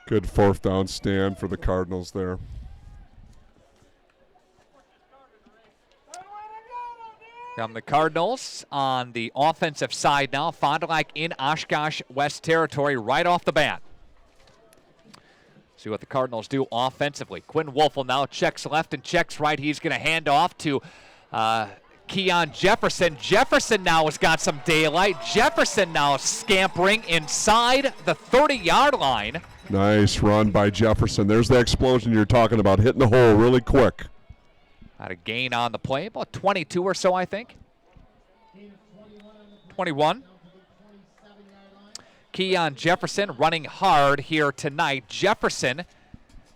Good fourth down stand for the Cardinals there. From the Cardinals on the offensive side now. Fond du Lac in Oshkosh West territory right off the bat. See what the Cardinals do offensively. Quinn Wolfel now checks left and checks right. He's going to hand off to Keon Jefferson. Jefferson now has got some daylight. Jefferson now scampering inside the 30-yard line. Nice run by Jefferson. There's the explosion you're talking about, hitting the hole really quick. Had a gain on the play, about 22 or so, I think. 21. Keon Jefferson running hard here tonight. Jefferson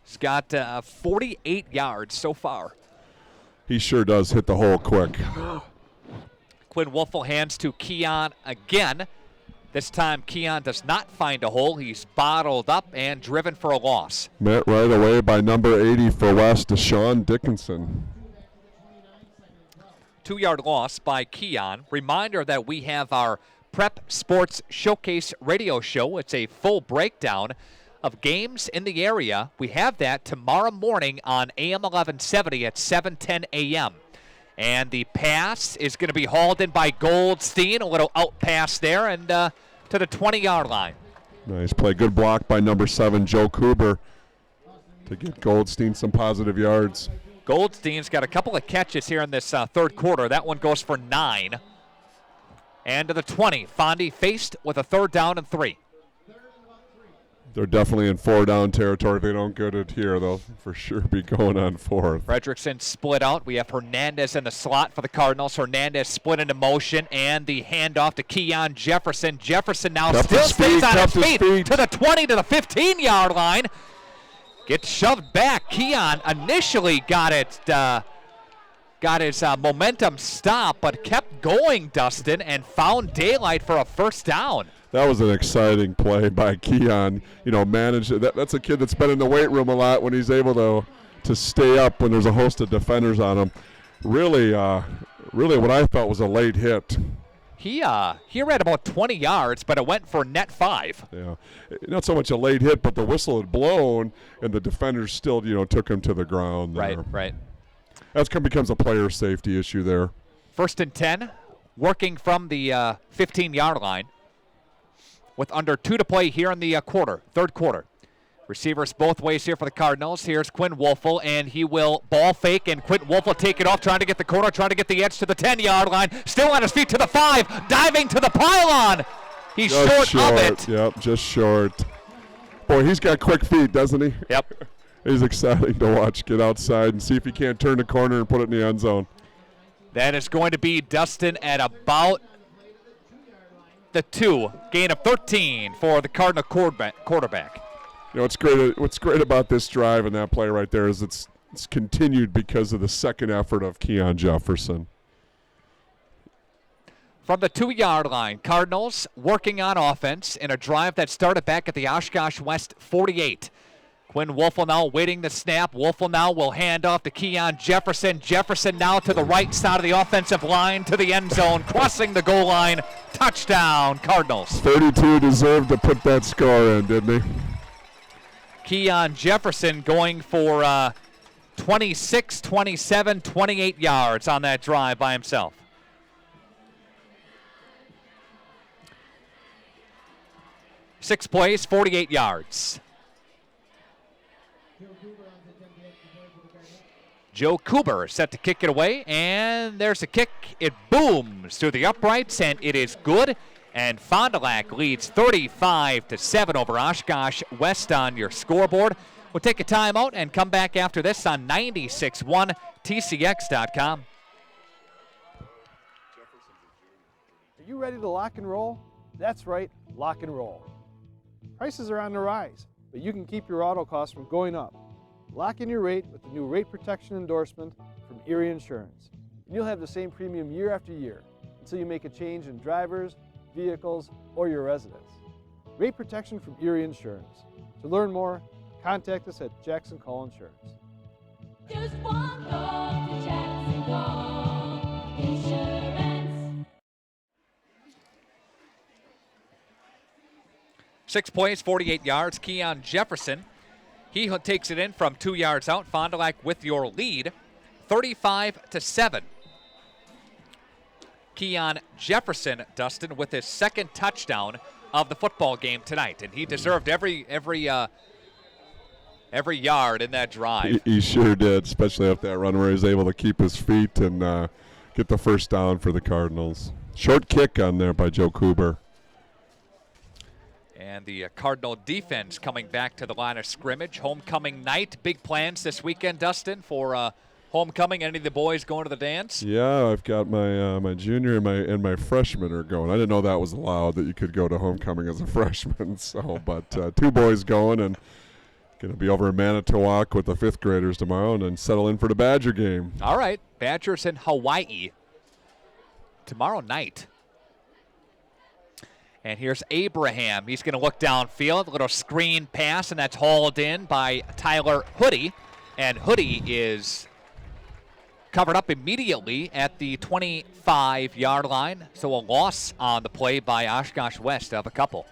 has got 48 yards so far. He sure does hit the hole quick. Quinn Wolfel hands to Keon again. This time Keon does not find a hole. He's bottled up and driven for a loss. Met right away by number 80 for West, Deshaun Dickinson. 2-yard loss by Keon. Reminder that we have our Prep Sports Showcase radio show. It's a full breakdown of games in the area. We have that tomorrow morning on AM 1170 at 7:10 a.m. And the pass is going to be hauled in by Goldstein. A little out pass there and to the 20-yard line. Nice play. Good block by number 7, Joe Kuber, to get Goldstein some positive yards. Goldstein's got a couple of catches here in this third quarter. That one goes for 9. And to the 20. Fondy faced with a 3rd down and 3. They're definitely in 4-down territory. If they don't get it here, they'll for sure be going on 4th. Fredrickson split out. We have Hernandez in the slot for the Cardinals. Hernandez split into motion, and the handoff to Keon Jefferson. Jefferson now still stays on his feet to the 20 to the 15-yard line. Gets shoved back. Keon initially got his momentum stopped, but kept going, Dustin, and found daylight for a 1st down. That was an exciting play by Keon. You know, that's a kid that's been in the weight room a lot when he's able to stay up when there's a host of defenders on him. Really what I felt was a late hit. He ran about 20 yards, but it went for net 5. Yeah, not so much a late hit, but the whistle had blown, and the defenders still, took him to the ground there. Right. That becomes a player safety issue there. 1st and 10, working from the 15-yard line. With under 2 to play here in the third quarter. Receivers both ways here for the Cardinals. Here's Quinn Wolfel, and he will ball fake, and Quinn Wolfel take it off, trying to get the corner, trying to get the edge to the 10-yard line. Still on his feet to the 5, diving to the pylon. He's short of it. Yep, just short. Boy, he's got quick feet, doesn't he? Yep. He's exciting to watch. Get outside and see if he can't turn the corner and put it in the end zone. That is going to be Dustin at about the 2, gain of 13 for the Cardinal quarterback. What's great about this drive and that play right there is it's continued because of the second effort of Keon Jefferson. From the 2-yard line, Cardinals working on offense in a drive that started back at the Oshkosh West 48. Quinn Wolfel now waiting the snap. Wolfel now will hand off to Keon Jefferson. Jefferson now to the right side of the offensive line to the end zone, crossing the goal line. Touchdown, Cardinals. 32 deserved to put that score in, didn't he? Keon Jefferson going for 26, 27, 28 yards on that drive by himself. Six plays, 48 yards. Joe Kuber set to kick it away, and there's a kick. It booms through the uprights, and it is good. And Fond du Lac leads 35-7 over Oshkosh West on your scoreboard. We'll take a timeout and come back after this on 96.1 TCX.com. Are you ready to lock and roll? That's right, lock and roll. Prices are on the rise, but you can keep your auto costs from going up. Lock in your rate with the new rate protection endorsement from Erie Insurance. And you'll have the same premium year after year until you make a change in drivers, vehicles, or your residence. Rate protection from Erie Insurance. To learn more, contact us at Jackson Call Insurance. Just one call to Jackson Call Insurance. 6 plays, 48 yards. Keon Jefferson, he takes it in from 2 yards out. Fond du Lac with your lead, 35-7. Keon Jefferson, Dustin, with his second touchdown of the football game tonight, and he deserved every yard in that drive. He sure did, especially up that run where he was able to keep his feet and get the first down for the Cardinals. Short kick on there by Joe Kuber. And the Cardinal defense coming back to the line of scrimmage. Homecoming night. Big plans this weekend, Dustin, for homecoming. Any of the boys going to the dance? Yeah, I've got my my junior and my freshman are going. I didn't know that was allowed, that you could go to homecoming as a freshman. So, but 2 boys going, and going to be over in Manitowoc with the 5th graders tomorrow, and then settle in for the Badger game. All right, Badgers in Hawaii tomorrow night. And here's Abraham. He's going to look downfield, a little screen pass, and that's hauled in by Tyler Hoodie. And Hoodie is covered up immediately at the 25-yard line. So a loss on the play by Oshkosh West of a couple.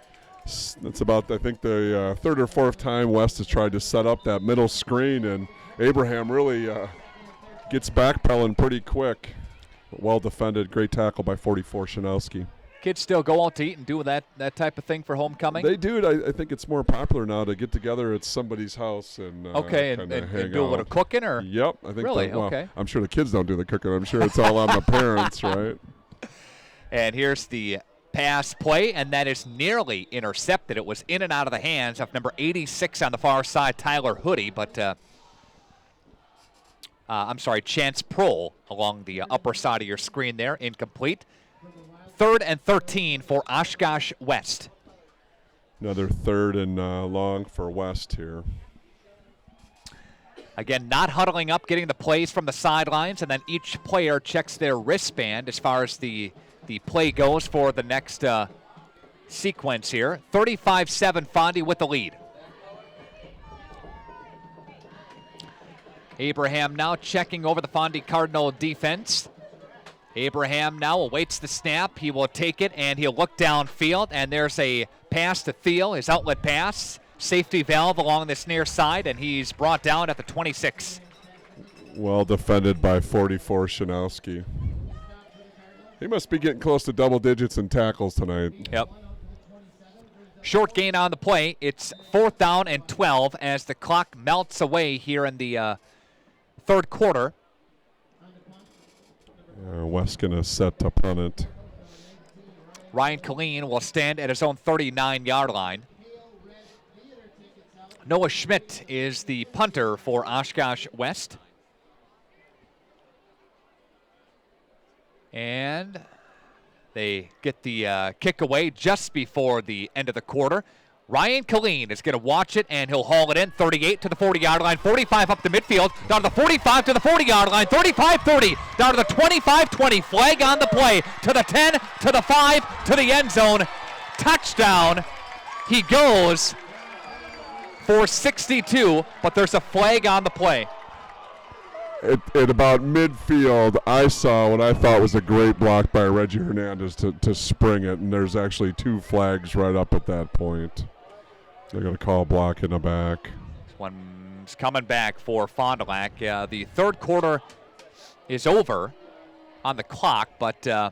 That's about, I think, the 3rd or 4th time West has tried to set up that middle screen, and Abraham really gets backpedaling pretty quick. Well defended. Great tackle by 44 Shanowski. Kids still go out to eat and do that type of thing for homecoming? They do. I think it's more popular now to get together at somebody's house and okay, and do a little cooking, or? Yep. I think really? Well, okay. I'm sure the kids don't do the cooking. I'm sure it's all on the parents, right? And here's the pass play, and that is nearly intercepted. It was in and out of the hands of number 86 on the far side, Tyler Hoodie, but I'm sorry, Chance Prohl along the upper side of your screen there, incomplete. 3rd and 13 for Oshkosh West. Another 3rd and long for West here. Again, not huddling up, getting the plays from the sidelines, and then each player checks their wristband as far as the play goes for the next sequence here. 35-7, Fondy with the lead. Abraham now checking over the Fondy Cardinal defense. Abraham now awaits the snap. He will take it, and he'll look downfield, and there's a pass to Thiel, his outlet pass. Safety valve along this near side, and he's brought down at the 26. Well defended by 44 Shanowski. He must be getting close to double digits in tackles tonight. Yep. Short gain on the play. It's 4th down and 12 as the clock melts away here in the 3rd quarter. West going to set to punt it. Ryan Killeen will stand at his own 39-yard line. Noah Schmidt is the punter for Oshkosh West. And they get the kick away just before the end of the quarter. Ryan Killeen is going to watch it, and he'll haul it in. 38 to the 40-yard line, 45 up the midfield, down to the 45 to the 40-yard line, 35-30, down to the 25-20. Flag on the play, to the 10, to the 5, to the end zone. Touchdown. He goes for 62, but there's a flag on the play. At about midfield, I saw what I thought was a great block by Reggie Hernandez to spring it, and there's actually 2 flags right up at that point. They're going to call a block in the back. This one's coming back for Fond du Lac. The 3rd quarter is over on the clock, but they're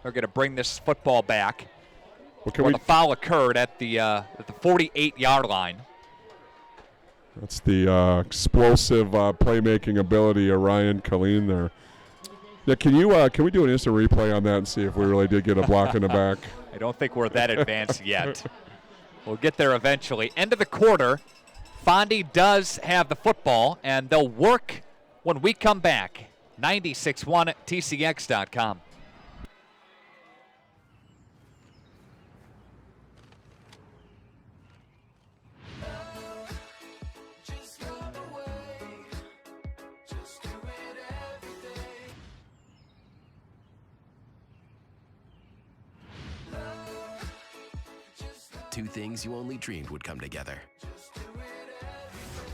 going to bring this football back. Well, the foul occurred at the 48-yard line. That's the explosive playmaking ability of Ryan Killeen there. Now, can we do an instant replay on that and see if we really did get a block in the back? I don't think we're that advanced yet. We'll get there eventually. End of the quarter. Fondy does have the football, and they'll work when we come back. 96.1 TCX.com. Two things you only dreamed would come together.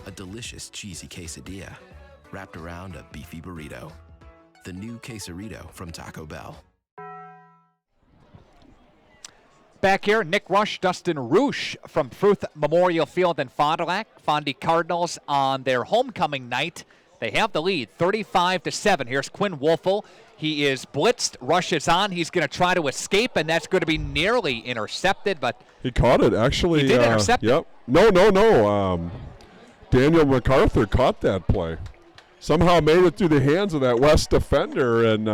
A delicious cheesy quesadilla wrapped around a beefy burrito. The new Quesarito from Taco Bell. Back here, Nick Rush, Dustin Roosh from Fruth Memorial Field in Fond du Lac. Fondy Cardinals on their homecoming night. They have the lead, 35-7. Here's Quinn Wolfel. He is blitzed. Rush is on. He's going to try to escape, and that's going to be nearly intercepted. But he caught it, actually. He did intercept it? Yep. No. Daniel MacArthur caught that play. Somehow made it through the hands of that West defender, and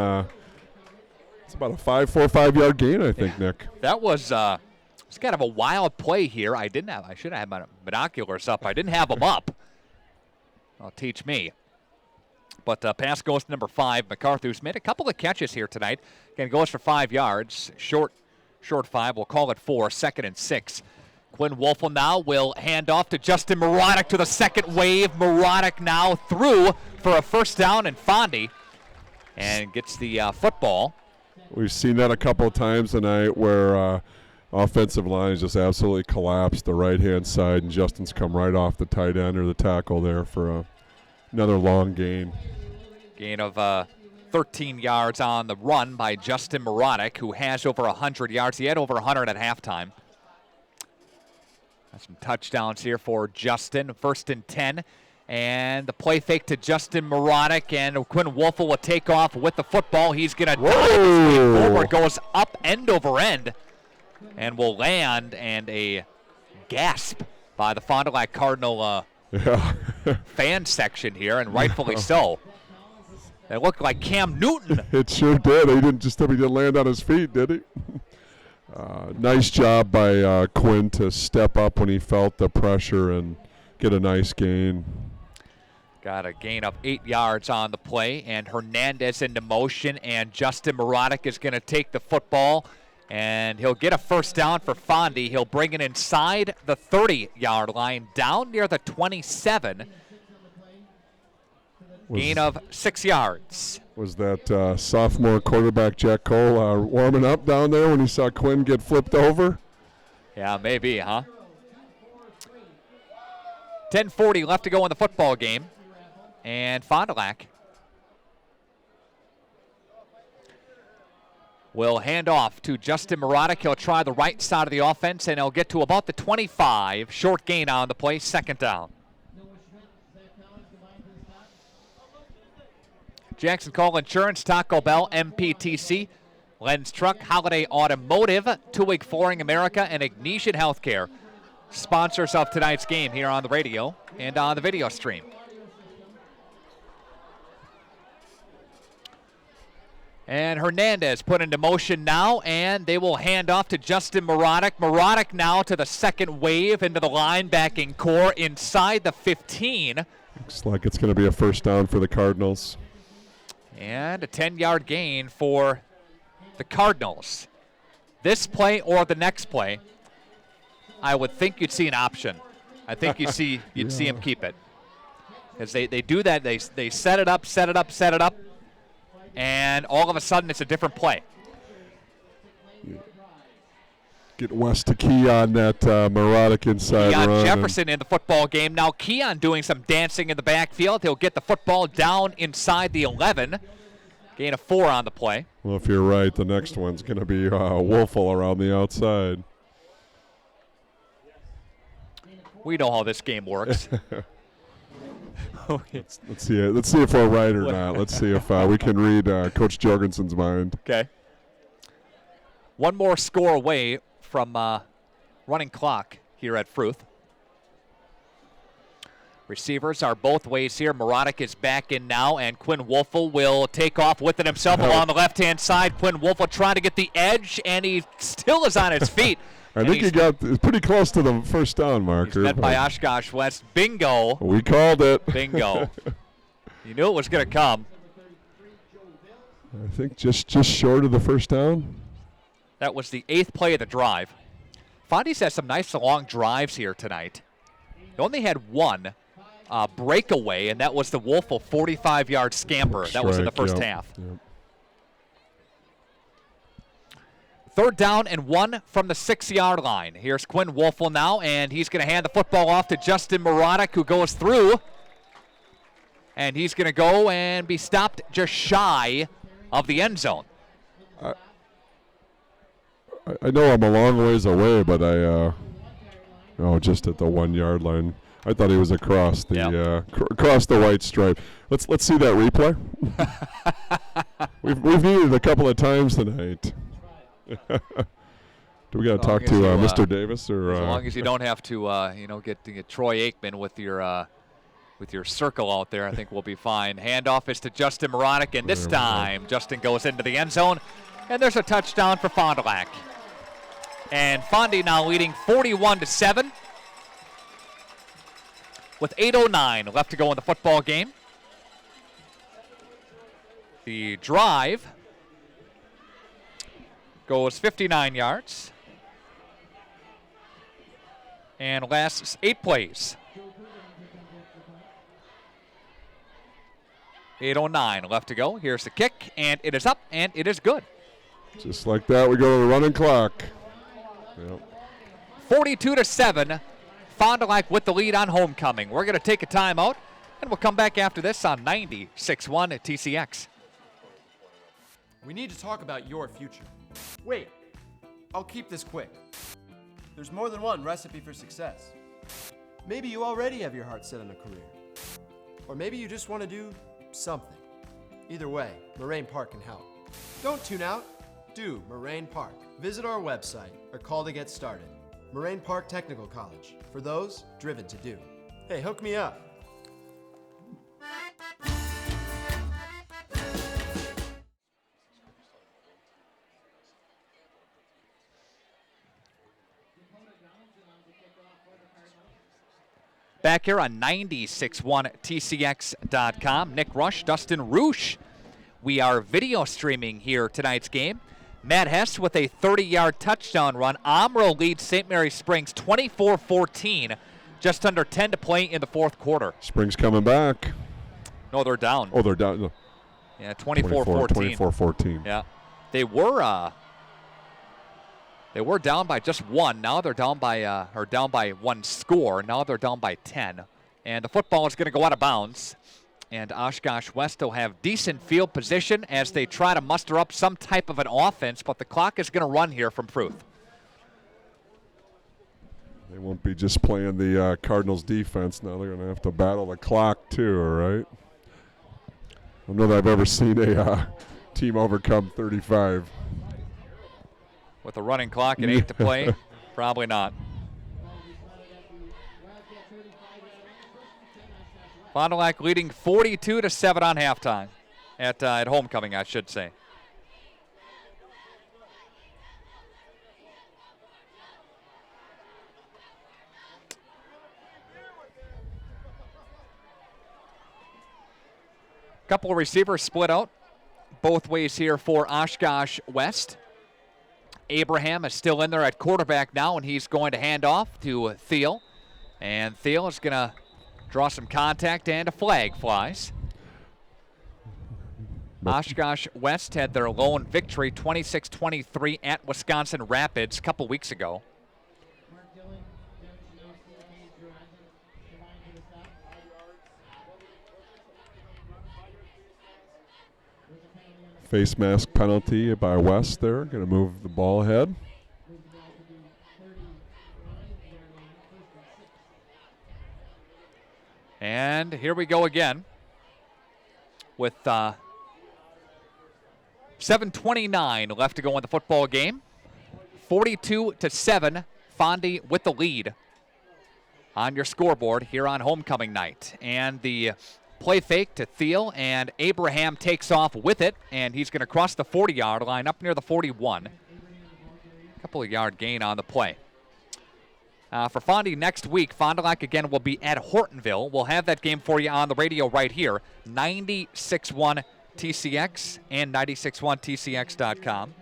it's about a 5-yard gain, I think, Nick. That was it's kind of a wild play here. I should have had my binoculars up. I didn't have them up. I'll teach me. But pass goes to number 5. MacArthur, who's made a couple of catches here tonight. Again, goes for 5 yards. Short 5. We'll call it 4. 2nd and 6. Quinn Wolfel now will hand off to Justin Marotic to the second wave. Marotic now through for a first down, and Fondy and gets the football. We've seen that a couple of times tonight where offensive lines just absolutely collapsed the right-hand side, and Justin's come right off the tight end or the tackle there for another long gain. Gain of 13 yards on the run by Justin Marotic, who has over 100 yards. He had over 100 at halftime. Got some touchdowns here for Justin. 1st and 10. And the play fake to Justin Marotic, and Quinn Wolfel will take off with the football. He's going to dive his way forward, goes up end over end, and will land, and a gasp by the Fond du Lac Cardinal fan section here, and rightfully so. It looked like Cam Newton. It sure did. He didn't land on his feet, did he? Nice job by Quinn to step up when he felt the pressure and get a nice gain. Got a gain of 8 yards on the play, and Hernandez into motion, and Justin Marotic is going to take the football, and he'll get a first down for Fondy. He'll bring it inside the 30-yard line, down near the 27. Gain of 6 yards. Was that sophomore quarterback Jack Cole warming up down there when he saw Quinn get flipped over? Yeah, maybe, huh? 10:40 left to go in the football game. And Fond du Lac will hand off to Justin Marotic. He'll try the right side of the offense, and he'll get to about the 25. Short gain on the play, 2nd down. Jackson Call Insurance, Taco Bell, MPTC, Lens Truck, Holiday Automotive, Two-Week Flooring America, and Ignitian Healthcare. Sponsors of tonight's game here on the radio and on the video stream. And Hernandez put into motion now, and they will hand off to Justin Marotic. Marotic now to the second wave into the linebacking core inside the 15. Looks like it's going to be a first down for the Cardinals. And a 10-yard gain for the Cardinals. This play or the next play, I would think you'd see an option. I think you'd see him keep it. Because they do that. They set it up, and all of a sudden it's a different play. Get West to key on that Marotic inside Keon run. Jefferson in the football game. Now Keon doing some dancing in the backfield. He'll get the football down inside the 11. Gain of 4 on the play. Well, if you're right, the next one's going to be Wolfel around the outside. We know how this game works. Let's see it. Let's see if we're right or not. Let's see if we can read Coach Jorgensen's mind. Okay. One more score away from running clock here at Fruth. Receivers are both ways here. Marotic is back in now, and Quinn Wolfel will take off with it himself along the left-hand side. Quinn Wolfel trying to get the edge, and he still is on his feet. I think he got pretty close to the first down marker. He's met by Oshkosh West. Bingo. We called it. Bingo. You knew it was going to come. I think just short of the first down. That was the 8th play of the drive. Fondy's had some nice long drives here tonight. They only had one breakaway, and that was the Wolfel 45-yard scamper. That was in the first half. Yep. 3rd down and 1 from the 6-yard line. Here's Quinn Wolfel now, and he's going to hand the football off to Justin Marotic, who goes through. And he's going to go and be stopped just shy of the end zone. I know I'm a long ways away, but just at the 1 yard line. I thought he was across the across the white stripe. Let's see that replay. we've needed it a couple of times tonight. Do we got to talk to Mr. Davis or? As long as you don't have to, get Troy Aikman with your circle out there, I think we'll be fine. Handoff is to Justin Moronic, and this time Justin goes into the end zone, and there's a touchdown for Fond du Lac. And Fondy now leading 41-7 with 8:09 left to go in the football game. The drive goes 59 yards and lasts 8 plays. 8:09 left to go. Here's the kick, and it is up, and it is good. Just like that, we go to the running clock. Yep. 42-7. Fond du Lac with the lead on homecoming. We're going to take a timeout, and we'll come back after this on 96.1 at TCX. We need to talk about your future. Wait, I'll keep this quick. There's more than one recipe for success. Maybe you already have your heart set on a career. Or maybe you just want to do something. Either way, Moraine Park can help. Don't tune out. Do Moraine Park. Visit our website or call to get started. Moraine Park Technical College, for those driven to do. Hey, hook me up. Back here on 96.1 TCX.com. Nick Rush, Dustin Roosh. We are video streaming here tonight's game. Matt Hess with a 30-yard touchdown run. Amro leads St. Mary Springs 24-14. Just under 10 to play in the fourth quarter. Springs coming back. No, they're down. Oh, they're down. Yeah, 24-14. 24-14. Yeah. They were down by just one. Now they're down by one score. Now they're down by 10. And the football is going to go out of bounds. And Oshkosh West will have decent field position as they try to muster up some type of an offense, but the clock is going to run here from Fruth. They won't be just playing the Cardinals defense. Now they're going to have to battle the clock too, all right? I don't know that I've ever seen a team overcome 35. With a running clock and 8 to play, probably not. Fond du Lac leading 42-7 on halftime at homecoming, I should say. Couple of receivers split out both ways here for Oshkosh West. Abraham is still in there at quarterback now, and he's going to hand off to Thiel. And Thiel is going to draw some contact, and a flag flies. Oshkosh West had their lone victory, 26-23 at Wisconsin Rapids a couple weeks ago. Face mask penalty by West there. Going to move the ball ahead. And here we go again with 7:29 left to go in the football game. 42-7, Fondy with the lead on your scoreboard here on homecoming night. And the play fake to Thiel, and Abraham takes off with it, and he's going to cross the 40-yard line up near the 41. Couple of yard gain on the play. For Fondy next week, Fond du Lac again will be at Hortonville. We'll have that game for you on the radio right here, 96.1 TCX and 96.1TCX.com.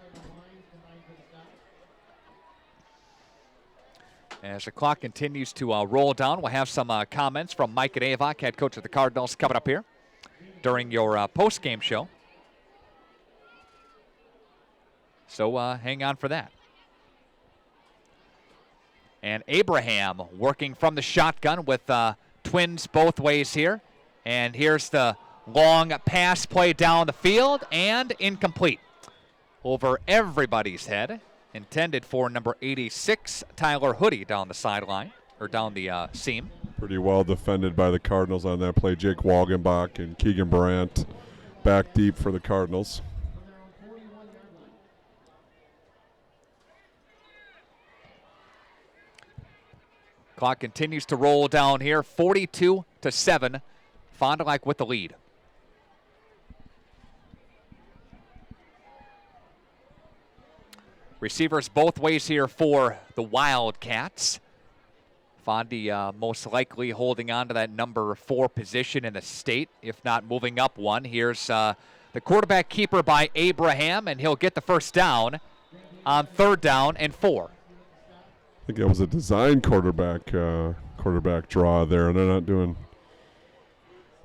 As the clock continues to roll down, we'll have some comments from Mike Avok, head coach of the Cardinals, coming up here during your post-game show. So hang on for that. And Abraham working from the shotgun with twins both ways here. And here's the long pass play down the field, and incomplete. Over everybody's head. intended for number 86, Tyler Hoodie, down the sideline, or down the seam. Pretty well defended by the Cardinals on that play. Jake Walgenbach and Keegan Brandt back deep for the Cardinals. Clock continues to roll down here, 42-7. Fond du Lac with the lead. Receivers both ways here for the Wildcats. Fondy most likely holding on to that number 4 position in the state, if not moving up one. Here's the quarterback keeper by Abraham, and he'll get the first down on 3rd down and 4. I think it was a design quarterback draw there, and they're not doing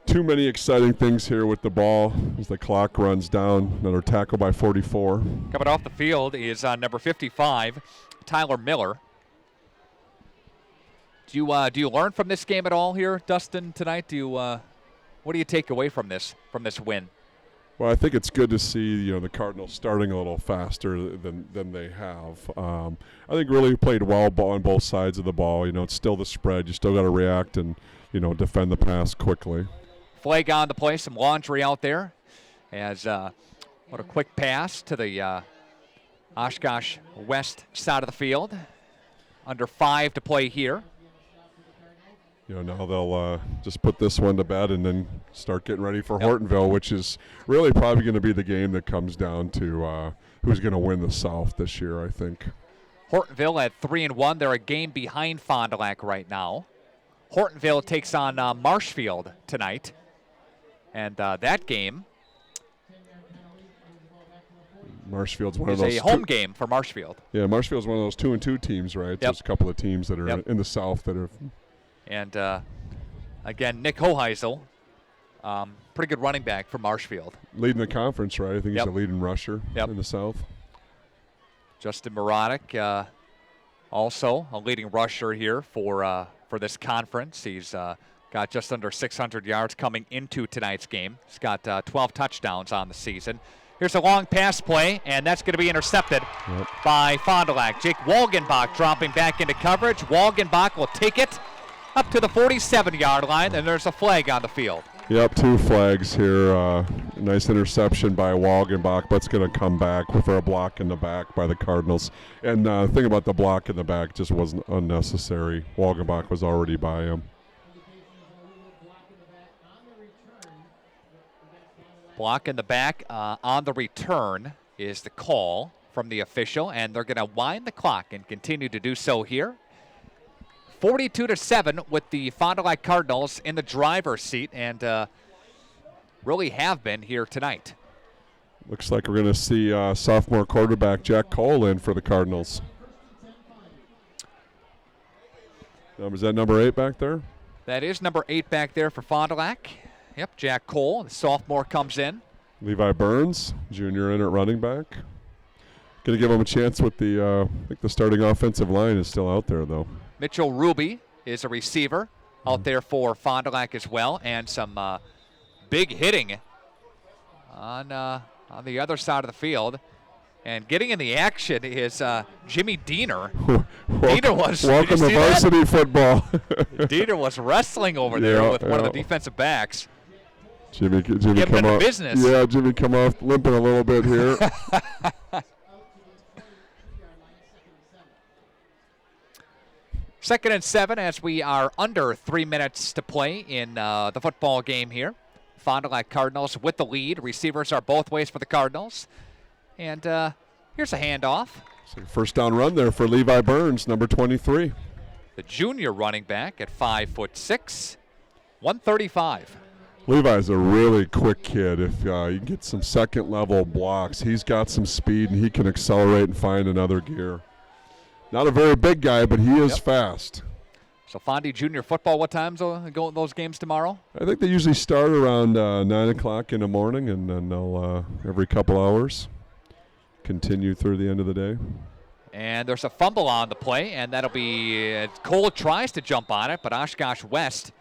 too many exciting things here with the ball as the clock runs down. Another tackle by 44. Coming off the field is number 55, Tyler Miller. Do you learn from this game at all here, Dustin, tonight? What do you take away from this win? Well, I think it's good to see the Cardinals starting a little faster than they have. I think really played well on both sides of the ball. It's still the spread. You still got to react and defend the pass quickly. Flag on the play, some laundry out there. As what a quick pass to the Oshkosh West side of the field. Under 5 to play here. Now they'll just put this one to bed and then start getting ready for Hortonville, which is really probably going to be the game that comes down to who's going to win the South this year, I think. Hortonville at 3-1. They're a game behind Fond du Lac right now. Hortonville takes on Marshfield tonight. And that game Marshfield's one is of those a home game for Marshfield. Yeah, Marshfield's one of those 2-2 teams, right? Yep. There's a couple of teams that are in the South that are. And again, Nick Hoheisel, pretty good running back for Marshfield. Leading the conference, right? I think he's a leading rusher in the South. Justin Marotic, also a leading rusher here for this conference. He's got just under 600 yards coming into tonight's game. He's got 12 touchdowns on the season. Here's a long pass play, and that's going to be intercepted by Fond du Lac. Jake Walgenbach dropping back into coverage. Walgenbach will take it up to the 47-yard line, and there's a flag on the field. Yep, 2 flags here. Nice interception by Walgenbach, but it's going to come back for a block in the back by the Cardinals. And the thing about the block in the back just wasn't unnecessary. Walgenbach was already by him. Block in the back on the return is the call from the official, and they're going to wind the clock and continue to do so here. 42-7 with the Fond du Lac Cardinals in the driver's seat, and really have been here tonight. Looks like we're going to see sophomore quarterback Jack Cole in for the Cardinals. Is that number 8 back there? That is number 8 back there for Fond du Lac. Yep, Jack Cole, the sophomore, comes in. Levi Burns, junior, in at running back. Going to give him a chance with the, I think the starting offensive line is still out there, though. Mitchell Ruby is a receiver out there for Fond du Lac as well, and some big hitting on the other side of the field. And getting in the action is Jimmy Diener. Welcome to varsity football. Diener was wrestling over there with one of the defensive backs. Jimmy come off. Business. Yeah, Jimmy come off limping a little bit here. Second and 7 as we are under 3 minutes to play in the football game here. Fond du Lac Cardinals with the lead. Receivers are both ways for the Cardinals. And here's a handoff. So first down run there for Levi Burns, number 23. The junior running back at 5'6", 135. Levi's a really quick kid. If you can get some second-level blocks, he's got some speed, and he can accelerate and find another gear. Not a very big guy, but he is fast. So Fondy Junior football, what times go those games tomorrow? I think they usually start around 9 o'clock in the morning, and then they'll every couple hours continue through the end of the day. And there's a fumble on the play, and that'll be Cole tries to jump on it, but Oshkosh West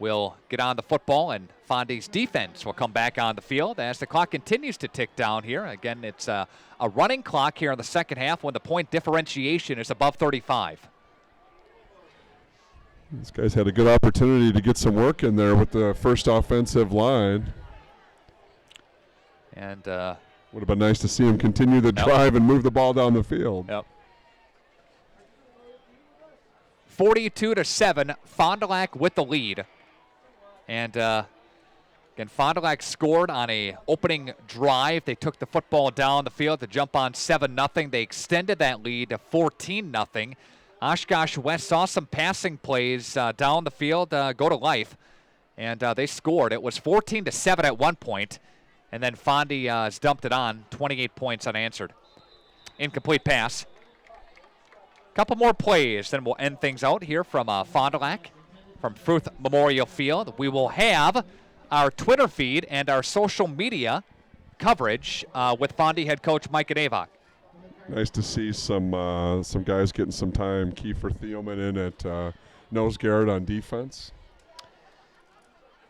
will get on the football, and Fondy's defense will come back on the field as the clock continues to tick down here. Again, it's a running clock here in the second half when the point differentiation is above 35. These guys had a good opportunity to get some work in there with the first offensive line. And would have been nice to see him continue the drive and move the ball down the field. Yep. 42-7, Fond du Lac with the lead. And again, Fond du Lac scored on a opening drive. They took the football down the field to jump on 7-0. They extended that lead to 14-0. Oshkosh West saw some passing plays down the field go to life, and they scored. It was 14-7 at one point, and then Fondy has dumped it on, 28 points unanswered. Incomplete pass. Couple more plays, then we'll end things out here from Fond du Lac, from Fruth Memorial Field. We will have our Twitter feed and our social media coverage with Fondy head coach Mike Avok. Nice to see some guys getting some time. Kiefer Thielman in at nose guard on defense.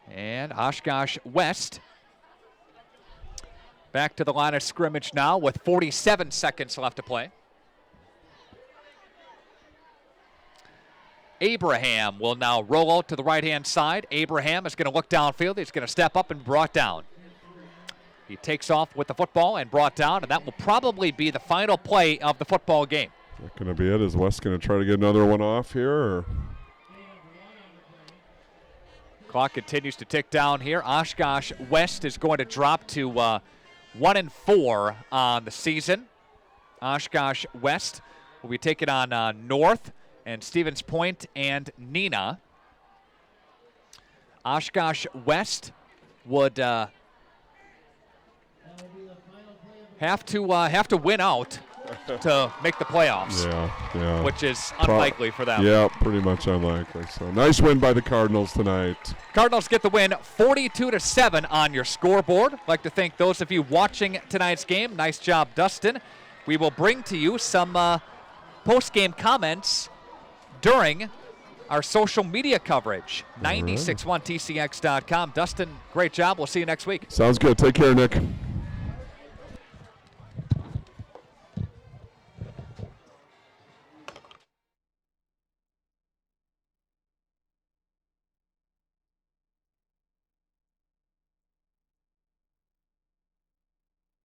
And Oshkosh West back to the line of scrimmage now with 47 seconds left to play. Abraham will now roll out to the right-hand side. Abraham is going to look downfield. He's going to step up and brought down. He takes off with the football and brought down, and that will probably be the final play of the football game. Is that going to be it? Is West going to try to get another one off here? Or? Clock continues to tick down here. Oshkosh West is going to drop to 1-4 on the season. Oshkosh West will be taking on North and Stevens Point and Neenah. Oshkosh West would have to win out to make the playoffs. Yeah. Which is unlikely for them. Yeah, pretty much unlikely. So nice win by the Cardinals tonight. Cardinals get the win 42-7 on your scoreboard. I'd like to thank those of you watching tonight's game. Nice job, Dustin. We will bring to you some post-game comments during our social media coverage. 961tcx.com. Dustin, great job. We'll see you next week. Sounds good. Take care, Nick.